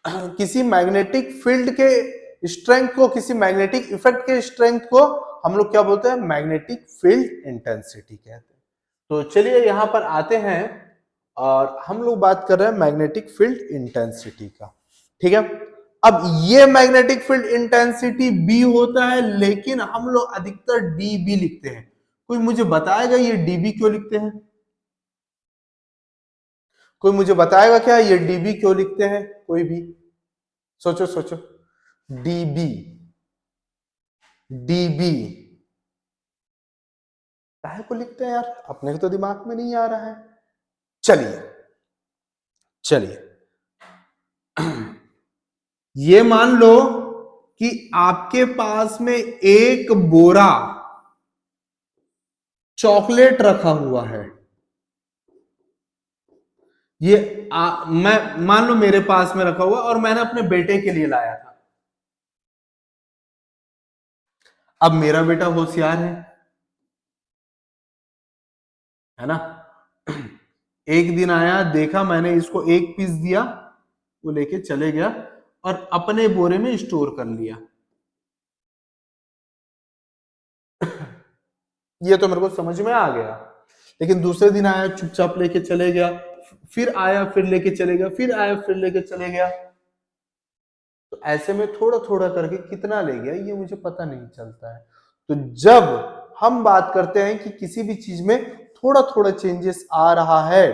किसी मैग्नेटिक फील्ड के स्ट्रेंथ को, किसी मैग्नेटिक इफेक्ट के स्ट्रेंथ को हम लोग क्या बोलते हैं? मैग्नेटिक फील्ड इंटेंसिटी कहते हैं। तो चलिए यहां पर आते हैं, और हम लोग बात कर रहे हैं मैग्नेटिक फील्ड इंटेंसिटी का। ठीक है, अब ये मैग्नेटिक फील्ड इंटेंसिटी बी होता है, लेकिन हम लोग अधिकतर डीबी लिखते हैं। कोई मुझे बताएगा ये डीबी क्यों लिखते हैं? कोई मुझे बताएगा क्या ये डीबी क्यों लिखते हैं? कोई भी सोचो सोचो। डीबी, डीबी काहे को लिखते हैं यार? अपने को तो दिमाग में नहीं आ रहा है। चलिए, चलिए, ये मान लो कि आपके पास में एक बोरा चॉकलेट रखा हुआ है। ये मैं मान लो मेरे पास में रखा हुआ और मैंने अपने बेटे के लिए लाया था। अब मेरा बेटा होशियार है ना। एक दिन आया, देखा मैंने इसको एक पीस दिया, वो लेके चले गया और अपने बोरे में स्टोर कर लिया। ये तो मेरे को समझ में आ गया। लेकिन दूसरे दिन आया, चुपचाप लेके चले गया, फिर आया, फिर लेके चले गया, फिर आया, फिर लेके चले गया। तो ऐसे में थोड़ा थोड़ा करके कितना ले गया ये मुझे पता नहीं चलता है। तो जब हम बात करते हैं कि किसी भी चीज में थोड़ा थोड़ा चेंजेस आ रहा है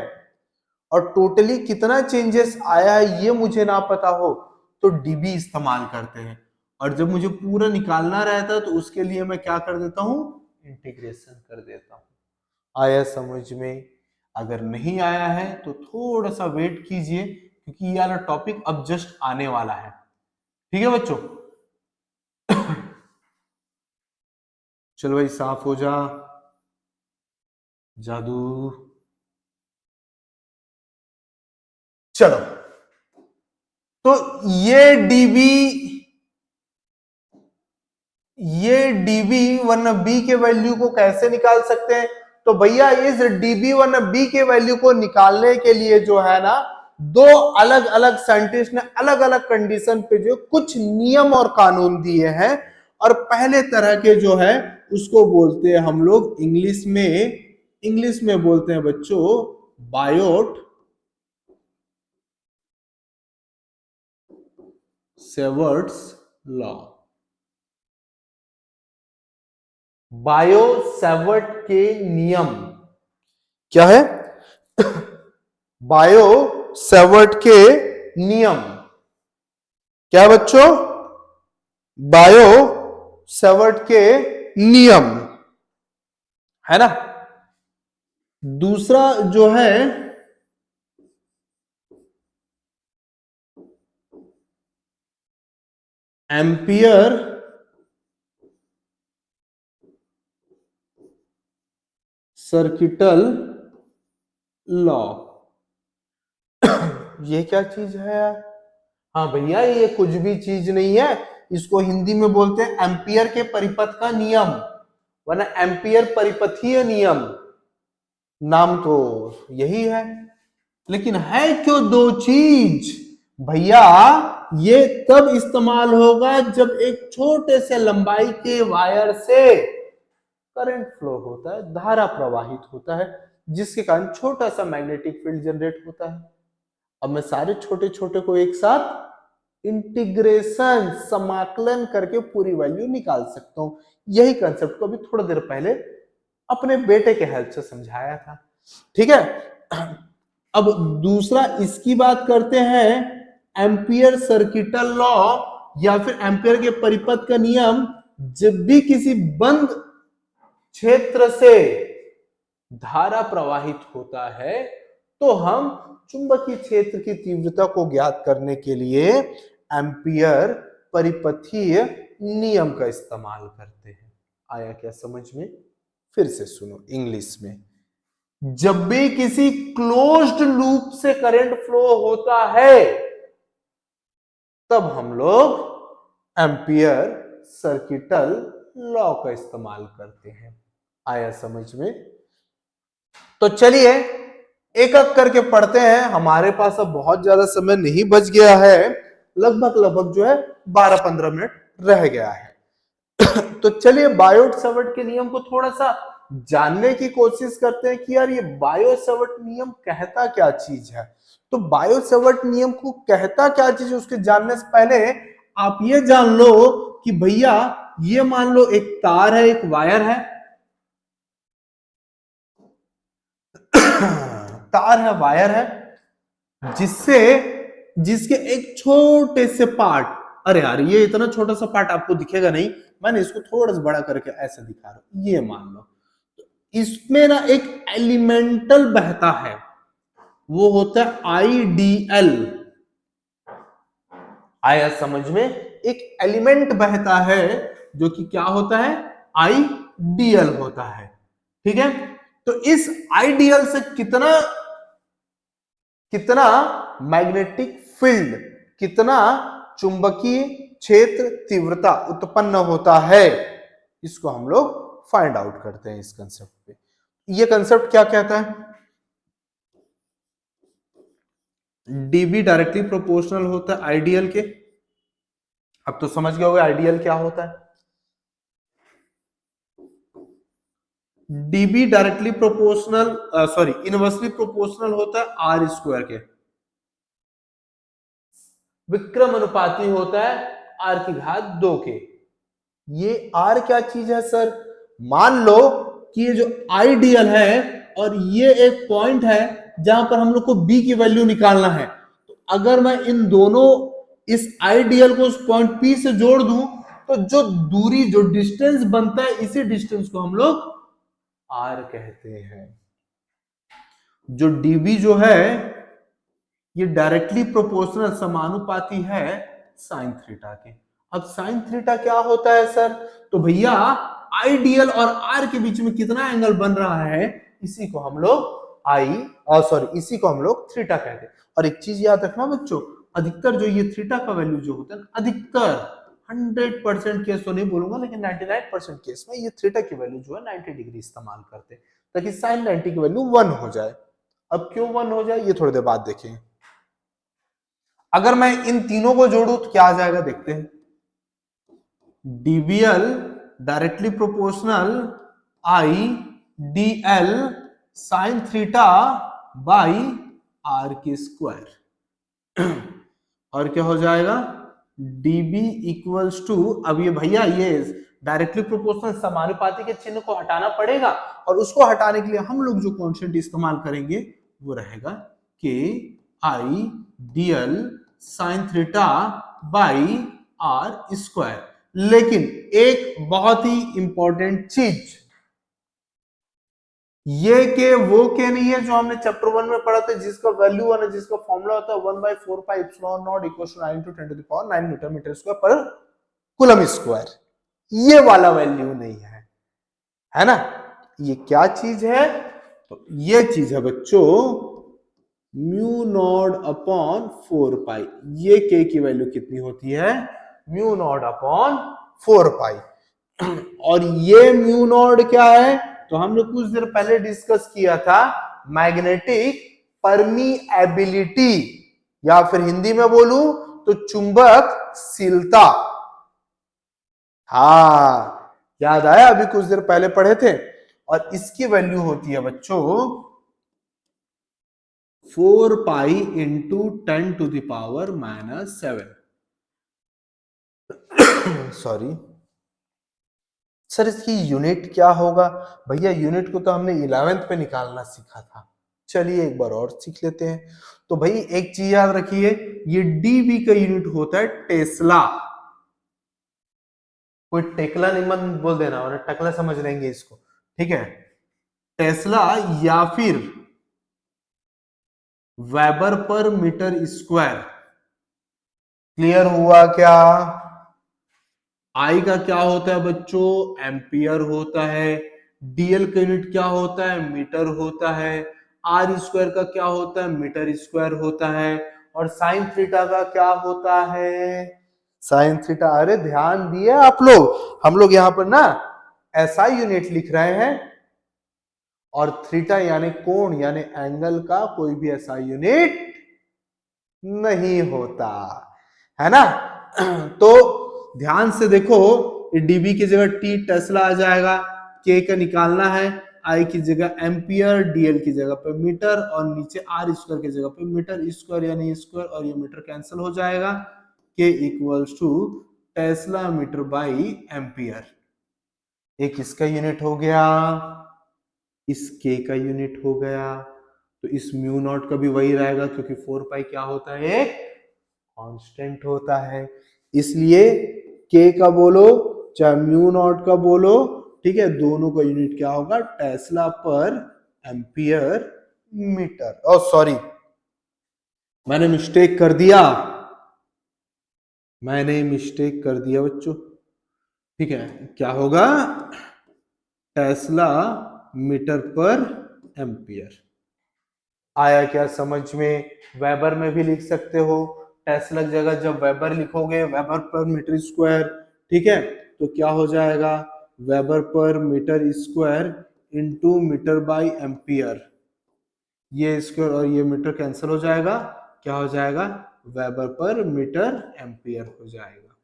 और टोटली कितना चेंजेस आया है ये मुझे ना पता हो, तो डीबी इस्तेमाल करते हैं। और जब मुझे पूरा निकालना रहता है तो उसके लिए मैं क्या कर देता हूं, इंटीग्रेशन कर देता हूं। आया समझ में? अगर नहीं आया है तो थोड़ा सा वेट कीजिए, क्योंकि ये वाला टॉपिक अब जस्ट आने वाला है। ठीक है बच्चों? चलो भाई साफ हो जा जादू। चलो, तो ये डीबी वरना बी के वैल्यू को कैसे निकाल सकते हैं? तो भैया इस डीबी वरना बी के वैल्यू को निकालने के लिए जो है ना, दो अलग अलग साइंटिस्ट ने अलग अलग कंडीशन पे जो कुछ नियम और कानून दिए हैं। और पहले तरह के जो है उसको बोलते हैं हम लोग इंग्लिश में बोलते हैं बच्चों Biot Savart's law. Bio Savart के नियम क्या है? बायो सेवर्ट के नियम क्या है बच्चों? बायो सेवर्ट के नियम है ना। दूसरा जो है एम्पियर सर्किटल लॉ। ये क्या चीज है यार? हाँ भैया, ये कुछ भी चीज नहीं है। इसको हिंदी में बोलते हैं एम्पियर के परिपथ का नियम, वरना एम्पियर परिपथीय नियम। नाम तो यही है, लेकिन है क्यों दो चीज? भैया ये तब इस्तेमाल होगा जब एक छोटे से लंबाई के वायर से करंट फ्लो होता है, धारा प्रवाहित होता है, जिसके कारण छोटा सा मैग्नेटिक फील्ड जनरेट होता है। अब मैं सारे छोटे छोटे को एक साथ इंटीग्रेशन समाकलन करके पूरी वैल्यू निकाल सकता हूं। यही कंसेप्ट को अभी थोड़ा देर पहले अपने बेटे के हेल्प से समझाया था। ठीक है, अब दूसरा इसकी बात करते हैं, एम्पियर सर्किटल लॉ या फिर एम्पियर के परिपथ का नियम। जब भी किसी बंद क्षेत्र से धारा प्रवाहित होता है तो हम चुंबकीय क्षेत्र की तीव्रता को ज्ञात करने के लिए एम्पियर परिपथीय नियम का इस्तेमाल करते हैं। आया क्या समझ में? फिर से सुनो इंग्लिश में। जब भी किसी क्लोज्ड लूप से करंट फ्लो होता है तब हम लोग एम्पियर सर्किटल लॉ का इस्तेमाल करते हैं। आया समझ में? तो चलिए एक एक करके पढ़ते हैं। हमारे पास अब बहुत ज्यादा समय नहीं बच गया है, लगभग जो है 12-15 मिनट रह गया है। तो चलिए बायोट सेवर्ट के नियम को थोड़ा सा जानने की कोशिश करते हैं कि यार ये बायो सेवर्ट नियम कहता क्या चीज है। तो बायो सेवर्ट नियम को कहता क्या चीज है उसके जानने से पहले आप ये जान लो कि भैया ये मान लो एक तार है, एक वायर है, तार है, वायर है, जिसके एक छोटे से पार्ट, अरे यार ये इतना छोटा सा पार्ट आपको दिखेगा नहीं, मैंने इसको थोड़ा सा बड़ा करके ऐसे दिखा रहा हूं, ये मान लो। इसमें ना एक एलिमेंटल बहता है, वो होता है आईडीएल। आया समझ में? एक एलिमेंट बहता है जो कि क्या होता है, आईडीएल होता है। ठीक है, तो इस आईडीएल से कितना मैग्नेटिक फील्ड, कितना चुंबकीय क्षेत्र तीव्रता उत्पन्न होता है, इसको हम लोग फाइंड आउट करते हैं इस कंसेप्ट पे। ये कंसेप्ट क्या कहता है? डीबी डायरेक्टली प्रोपोर्शनल होता है आइडियल के। अब तो समझ गए होगे आइडियल क्या होता है। DB directly proportional sorry inversely proportional होता है आर स्क्वायर के। विक्रम अनुपाती होता है आर की घात 2 के। ये आर क्या चीज है सर? मान लो कि ये जो आइडियल है और ये एक पॉइंट है जहां पर हम लोग को बी की वैल्यू निकालना है। तो अगर मैं इन दोनों इस आइडियल को उस पॉइंट पी से जोड़ दूं तो जो दूरी जो डिस्टेंस बनता है इसी डिस्टेंस को हम लोग आर कहते हैं। जो डीबी जो है ये डायरेक्टली प्रोपोर्शनल समानुपाती है साइन थीटा के। अब साइन थीटा क्या होता है सर? तो भैया आइडियल और आर के बीच में कितना एंगल बन रहा है इसी को हम लोग इसी को हम लोग थीटा कहते हैं। और एक चीज याद रखना बच्चों, अधिकतर जो ये थीटा का वैल्यू जो होता है अधिकतर 100% केस तो नहीं बोलूंगा लेकिन 99% केस में ये थीटा की वैल्यू जो है 90 डिग्री इस्तेमाल करते हैं ताकि साइन 90 की वैल्यू 1 हो जाए। अब क्यों 1 हो जाए ये थोड़ी देर बाद देखें। अगर मैं इन तीनों को जोड़ू तो क्या आ जाएगा देखते हैं। DBL directly proportional I DL sine theta by R के स्क्वायर। और क्या हो जाएगा? डीबी इक्वल्स टू, अब ये भैया ये डायरेक्टली प्रोपोर्शनल समानुपाती के चिन्ह को हटाना पड़ेगा और उसको हटाने के लिए हम लोग जो कॉन्स्टेंट इस्तेमाल करेंगे वो रहेगा K I DL sine theta by are square. लेकिन एक बहुत ही इंपॉर्टेंट चीज, ये के वो के नहीं है जो हमने चैप्टर 1 में पढ़ा था जिसका वैल्यू 1 है, जिसका फॉर्मूला होता है 1/4 pi epsilon naught equals to 9 × 10⁹ metre metre square पर कूलम स्क्वायर। ये वाला वैल्यू नहीं है ना? ये क्या चीज है? तो ये चीज है बच्चों म्यू नॉट अपॉन 4 पाई। ये के की वैल्यू कितनी होती है? म्यू नॉट अपॉन 4 पाई। और ये म्यू नॉट क्या है? तो हमने कुछ देर पहले डिस्कस किया था मैग्नेटिक परमीएबिलिटी, या फिर हिंदी में बोलूं तो चुंबकशीलता। हाँ याद आया, अभी कुछ देर पहले पढ़े थे। और इसकी वैल्यू होती है बच्चों 4 पाई इंटू 10⁻⁻7। सॉरी सर, इसकी यूनिट क्या होगा? भैया यूनिट को तो हमने 11th पे निकालना सीखा था, चलिए एक बार और सीख लेते हैं। तो भाई एक चीज याद रखिए, ये डीबी का यूनिट होता है टेस्ला। कोई टेकला नहीं मत बोल देना वरना टकला समझ लेंगे इसको, ठीक है? टेस्ला या फिर वेबर पर मीटर स्क्वायर। क्लियर हुआ क्या? आई का क्या होता है बच्चों? एम्पियर होता है। डीएल का यूनिट क्या होता है? मीटर होता है। आर स्क्वायर का क्या होता है? मीटर स्क्वायर होता है। और साइन थीटा का क्या होता है? साइन थीटा, अरे ध्यान दिए आप लोग, हम लोग यहां पर ना एसआई यूनिट लिख रहे हैं और थीटा यानी कोण यानी एंगल का कोई भी एसआई यूनिट नहीं होता है ना। तो ध्यान से देखो, डीबी की जगह टी टेस्ला आ जाएगा, के का निकालना है, आई की जगह एम्पियर, डीएल की जगह पे मीटर और नीचे आर स्क्वायर की जगह पे मीटर स्क्वायर यानी स्क्वायर और ये मीटर कैंसिल हो जाएगा। K equals to tesla metre by ampere. एक इसका यूनिट हो गया, इस के का यूनिट हो गया, तो इस म्यू नॉट का भी वही रहेगा क्योंकि 4 पाई क्या होता है? एक कांस्टेंट होता है। इसलिए के का बोलो चाहे म्यू नॉट का बोलो, ठीक है, दोनों का यूनिट क्या होगा? टेस्ला पर एम्पियर मीटर। ओ सॉरी, मैंने मिस्टेक कर दिया बच्चों, ठीक है? क्या होगा? टेस्ला मीटर पर एम्पियर। आया क्या समझ में? वेबर में भी लिख सकते हो, टेस्ला की जगह जब वेबर लिखोगे, वेबर पर मीटर स्क्वायर, ठीक है, तो क्या हो जाएगा? वेबर पर metre square into metre by ampere. ये स्क्वायर और ये मीटर कैंसिल हो जाएगा, क्या हो जाएगा, वेबर पर मीटर एम्पियर हो जाएगा।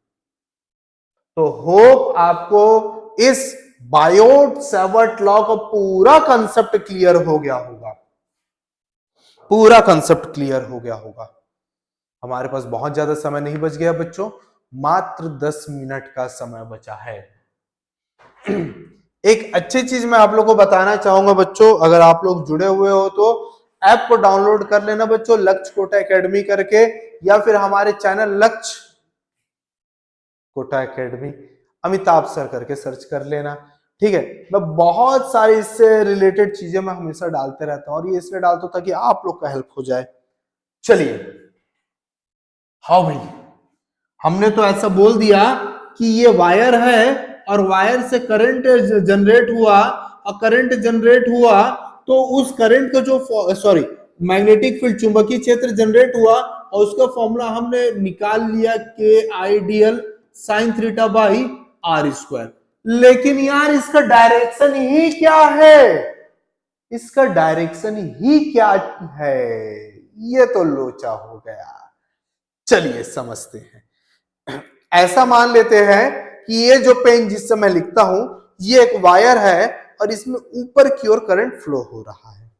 तो होप आपको इस बायोट सेवर्ट लॉ का पूरा कंसेप्ट क्लियर हो गया होगा, पूरा कंसेप्ट क्लियर हो गया होगा। हमारे पास बहुत ज्यादा समय नहीं बच गया बच्चों, मात्र 10 मिनट का समय बचा है। एक अच्छी चीज मैं आप लोग को बताना चाहूंगा बच्चों, अगर आप लोग जुड़े हुए हो तो ऐप को डाउनलोड कर लेना बच्चों, लक्ष्य कोटा एकेडमी करके, या फिर हमारे चैनल लक्ष्य कोटा एकेडमी अमिताभ सर करके सर्च कर लेना, ठीक है। मैं बहुत सारी इससे रिलेटेड चीजें मैं हमेशा डालते रहता हूं, और ये इसलिए डालता हूं ताकि आप लोग का हेल्प हो जाए। चलिए, हाँ भाई, हमने तो ऐसा बोल दिया कि ये वायर है और वायर से करंट जनरेट हुआ, और करंट जनरेट हुआ तो उस करंट का जो सॉरी मैग्नेटिक फील्ड चुंबकीय क्षेत्र जनरेट हुआ, और उसका फॉर्मूला हमने निकाल लिया K I DL sine theta by are square. लेकिन यार इसका डायरेक्शन ही क्या है, इसका डायरेक्शन ही क्या है, ये तो लोचा हो गया। चलिए समझते हैं। ऐसा मान लेते हैं कि ये जो पेन जिससे मैं लिखता हूं ये एक वायर है, और इसमें ऊपर की ओर करंट फ्लो हो रहा है,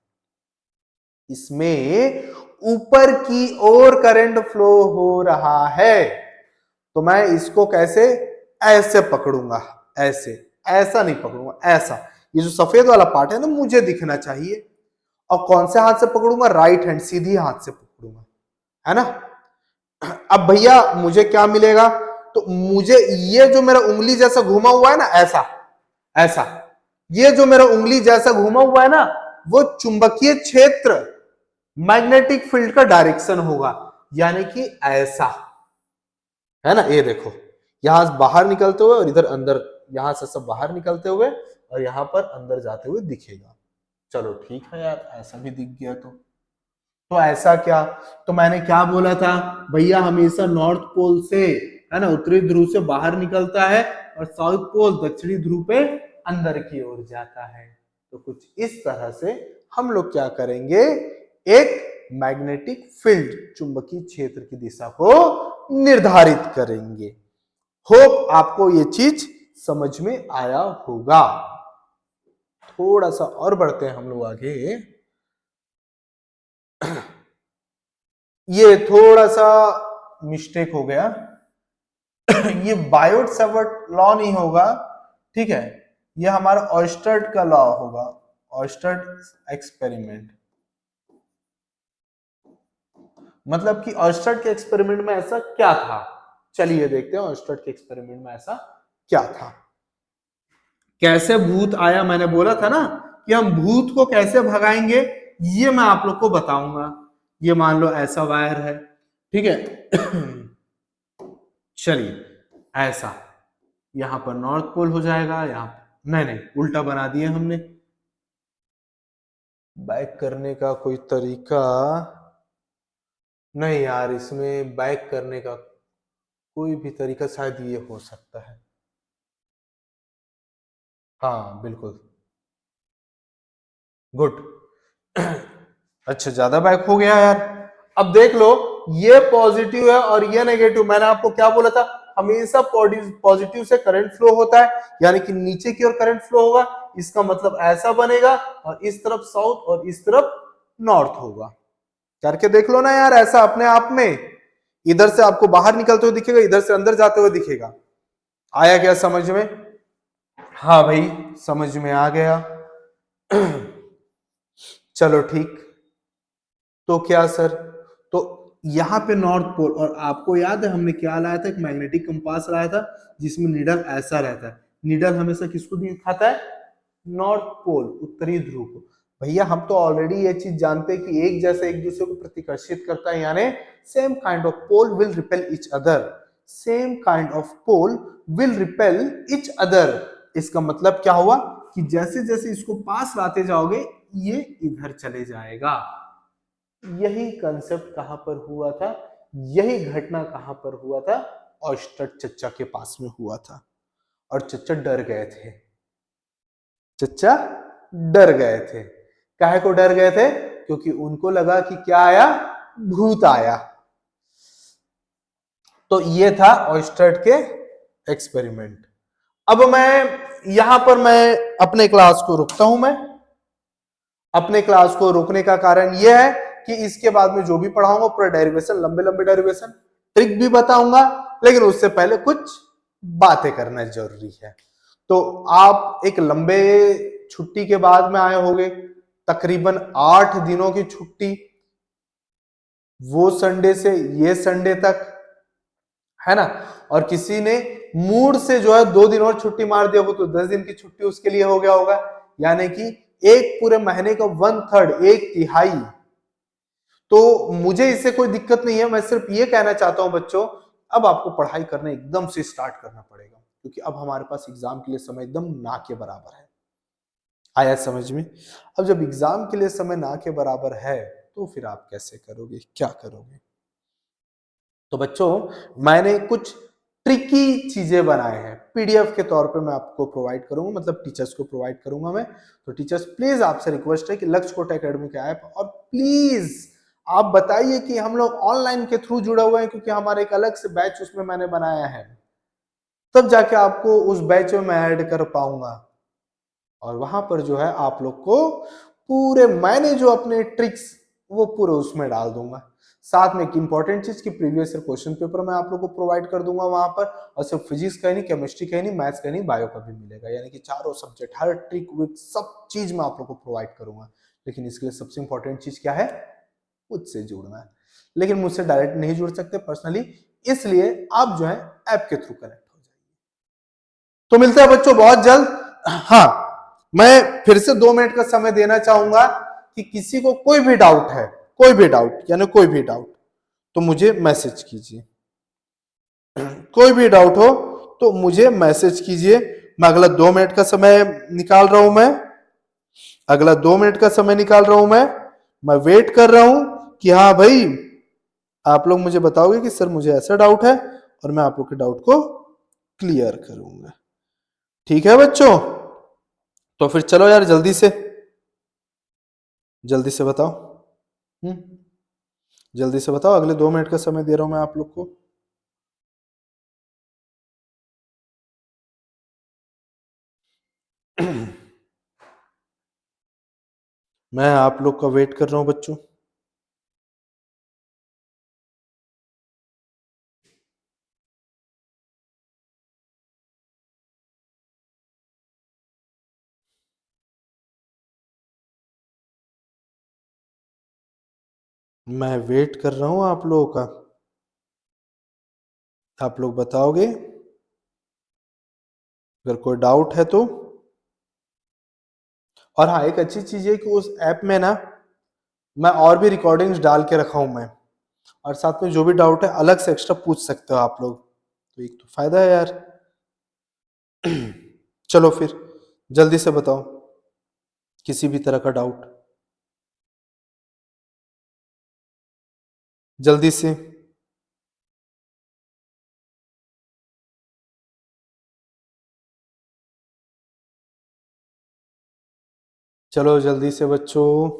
इसमें ऊपर की ओर करंट फ्लो हो रहा है। तो मैं इसको कैसे, ऐसे पकड़ूंगा, ऐसे, ऐसा नहीं पकड़ूंगा, ऐसा। ये जो सफेद वाला पार्ट है ना मुझे दिखना चाहिए, और कौन से हाथ से पकड़ूंगा, राइट हैंड, सीधी हाथ से पकड़ूंगा, है ना। अब भैया मुझे क्या मिलेगा, तो मुझे ये जो मेरा उंगली जैसा घुमा हुआ है ना, ऐसा ऐसा, ये जो मेरा उंगली जैसा घुमा हुआ है ना, वो चुंबकीय क्षेत्र मैग्नेटिक फील्ड का डायरेक्शन होगा, यानी कि ऐसा, है ना। ये देखो, यहां से बाहर निकलते हुए और इधर अंदर, यहां से सब बाहर निकलते हुए और यहां पर अंदर जाते हुए दिखेगा। चलो ठीक है यार, ऐसा भी दिख गया तो ऐसा क्या, तो मैंने क्या बोला था भैया, हमेशा नॉर्थ पोल से, है ना, उत्तरी ध्रुव से बाहर निकलता है, और साउथ पोल दक्षिणी ध्रुव पे अंदर की ओर जाता है। तो कुछ इस तरह से हम लोग क्या करेंगे, एक मैग्नेटिक फील्ड चुंबकीय क्षेत्र की दिशा को निर्धारित करेंगे। होप आपको ये चीज समझ में आया होगा। थोड़ा सा और बढ़ते हैं हम लोग आगे। ये थोड़ा सा मिस्टेक हो गया। ये बायोट सेवर्ट लॉ नहीं होगा, ठीक है, ये हमारा ऑयस्टर्ड का लॉ होगा, ऑयस्टर्ड एक्सपेरिमेंट। मतलब कि ऑयस्टर्ड के एक्सपेरिमेंट में ऐसा क्या था, चलिए देखते हैं ऑयस्टर्ड के एक्सपेरिमेंट में ऐसा क्या था। कैसे भूत आया, मैंने बोला था ना कि हम भूत को कैसे भगाएंगे, ये मैं आप लोग को बताऊंगा। ये मान लो ऐसा वायर है, ठीक है। चलिए ऐसा, यहां पर नॉर्थ पोल हो जाएगा, यहां नहीं नहीं उल्टा बना दिए हमने। बैक करने का कोई तरीका नहीं यार, इसमें बैक करने का कोई भी तरीका शायद ये हो सकता है, हाँ बिल्कुल, गुड। अच्छा ज्यादा बैक हो गया यार। अब देख लो, ये पॉजिटिव है और ये नेगेटिव। मैंने आपको क्या बोला था, हमेशा पॉजिटिव से करंट फ्लो होता है, यानी कि नीचे की ओर करंट फ्लो होगा, इसका मतलब ऐसा बनेगा, और इस तरफ साउथ और इस तरफ नॉर्थ होगा। करके देख लो ना यार, ऐसा अपने आप में, इधर से आपको बाहर निकलते हुए दिखेगा, इधर से अंदर जाते हुए दिखेगा। आया क्या समझ में, हाँ भाई समझ में आ गया। चलो ठीक, तो क्या सर, तो यहां पे नॉर्थ पोल, और आपको याद है हमने क्या लाया था, एक मैग्नेटिक कंपास लाया था जिसमें नीडल ऐसा रहता है। नीडल हमेशा किसको दिखाता है, नॉर्थ पोल, उत्तरी ध्रुव को। भैया हम तो ऑलरेडी ये चीज जानते हैं कि एक जैसे एक दूसरे को प्रतिकर्षित करता है, यानी same kind of pole will repel each other, same kind of pole will repel each other. इसका मतलब क्या हुआ कि जैसे जैसे इसको पास लाते जाओगे ये इधर चले जाएगा। यही कंसेप्ट कहां पर हुआ था, यही घटना कहां पर हुआ था, ऑयस्टर चच्चा के पास में हुआ था, और चच्चा डर गए थे। चच्चा डर गए थे। काहे को डर गए थे? क्योंकि उनको लगा कि क्या आया, भूत आया। तो ये था ऑयस्टर्ड के एक्सपेरिमेंट। अब यहां पर मैं अपने क्लास को रोकता हूं। मैं अपने क्लास को रोकने का कारण यह है कि इसके बाद में जो भी पढ़ाऊंगा पूरा डेरिवेशन, लंबे लंबे डेरिवेशन, ट्रिक भी बताऊंगा, लेकिन उससे पहले कुछ बातें करना जरूरी है। तो आप एक लंबे छुट्टी के बाद में आए होंगे, तकरीबन 8 दिनों की छुट्टी, वो संडे से ये संडे तक, है ना। और किसी ने मूड से जो है 2 दिन और छुट्टी मार दिया हो तो 10 दिन की छुट्टी उसके लिए हो गया होगा, यानी कि एक पूरे महीने का 1/3, 1/3। तो मुझे इससे कोई दिक्कत नहीं है, मैं सिर्फ ये कहना चाहता हूं बच्चों, अब आपको पढ़ाई करना एकदम से स्टार्ट करना पड़ेगा, क्योंकि अब हमारे पास एग्जाम के लिए समय एकदम ना के बराबर है। आया समझ में? अब जब एग्जाम के लिए समय ना के बराबर है तो फिर आप कैसे करोगे, क्या करोगे? तो बच्चों मैंने कुछ ट्रिकी चीजें बनाए हैं, पीडीएफ के तौर पे मैं आपको प्रोवाइड करूंगा, मतलब टीचर्स को प्रोवाइड करूंगा मैं। तो टीचर्स प्लीज आपसे रिक्वेस्ट है कि लक्ष्यकोट एकेडमी का ऐप, और प्लीज आप बताइए कि हम लोग ऑनलाइन के थ्रू जुड़े हुए हैं, क्योंकि हमारा एक अलग से बैच उसमें मैंने बनाया है, तब जाके आपको उस बैच में मैं ऐड कर पाऊंगा। और वहां पर जो है आप लोग को पूरे मैंने जो अपने ट्रिक्स वो पूरे उसमें डाल दूंगा। साथ में एक इंपॉर्टेंट चीज की प्रीवियस ईयर क्वेश्चन पेपर मैं आप लोग को प्रोवाइड कर दूंगा वहां पर, और सिर्फ फिजिक्स का ही नहीं, केमिस्ट्री का ही नहीं, मैथ्स का नहीं, बायो का भी मिलेगा, यानी कि चारों सब्जेक्ट, हर ट्रिक विक सब चीज मैं आप लोग को प्रोवाइड करूंगा। लेकिन इसके लिए सबसे इंपॉर्टेंट चीज क्या है? मुझसे जुड़ना है। लेकिन मुझसे डायरेक्ट नहीं जुड़ सकते पर्सनली, इसलिए आप जो है ऐप के थ्रू कनेक्ट हो जाइए। तो मिलते हैं बच्चों बहुत जल्द। हाँ, मैं फिर से 2 मिनट का समय देना चाहूंगा कि किसी को कोई भी डाउट है, कोई भी डाउट, यानी कोई भी डाउट, तो मुझे मैसेज कीजिए। कोई भी डाउट हो तो मुझे मैसेज कीजिए। मैं अगला 2 मिनट का समय निकाल रहा हूं। मैं अगला 2 मिनट का समय निकाल रहा हूं। मैं वेट कर रहा हूं कि हाँ भाई आप लोग मुझे बताओगे कि सर मुझे ऐसा डाउट है, और मैं आप लोग के डाउट को क्लियर करूंगा। ठीक है बच्चों? तो फिर चलो यार जल्दी से बताओ। जल्दी से बताओ, अगले 2 मिनट का समय दे रहा हूं मैं आप लोग को। मैं आप लोग का वेट कर रहा हूं बच्चों। मैं वेट कर रहा हूं आप लोगों का। आप लोग बताओगे अगर कोई डाउट है तो। और हाँ, एक अच्छी चीज है कि उस ऐप में ना मैं और भी रिकॉर्डिंग्स डाल के रखा हूं मैं, और साथ में जो भी डाउट है अलग से एक्स्ट्रा पूछ सकते हो आप लोग, तो एक तो फायदा है यार। चलो फिर जल्दी से बताओ किसी भी तरह का डाउट, जल्दी से। चलो जल्दी से बच्चों।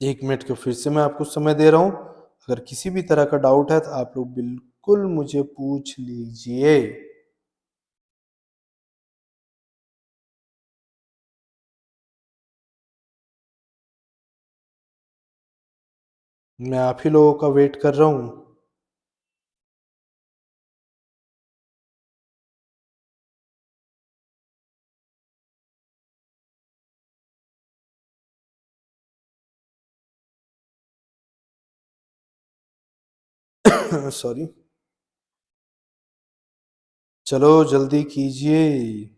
1 मिनट का फिर से मैं आपको समय दे रहा हूं, अगर किसी भी तरह का डाउट है तो आप लोग बिल्कुल मुझे पूछ लीजिए। मैं आप ही लोगों का वेट कर रहा हूं। सॉरी। चलो जल्दी कीजिए।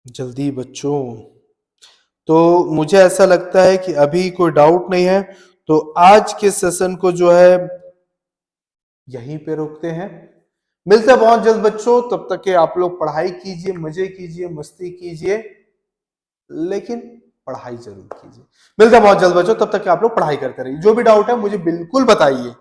जल्दी बच्चों। तो मुझे ऐसा लगता है कि अभी कोई डाउट नहीं है, तो आज के सेशन को जो है यहीं पे रोकते हैं। मिलते हैं बहुत जल्द बच्चों, तब तक के आप लोग पढ़ाई कीजिए, मजे कीजिए, मस्ती कीजिए, लेकिन पढ़ाई जरूर कीजिए। मिलते हैं बहुत जल्द बच्चों, तब तक के आप लोग पढ़ाई करते रहिए। जो भी डाउट है मुझे बिल्कुल बताइए।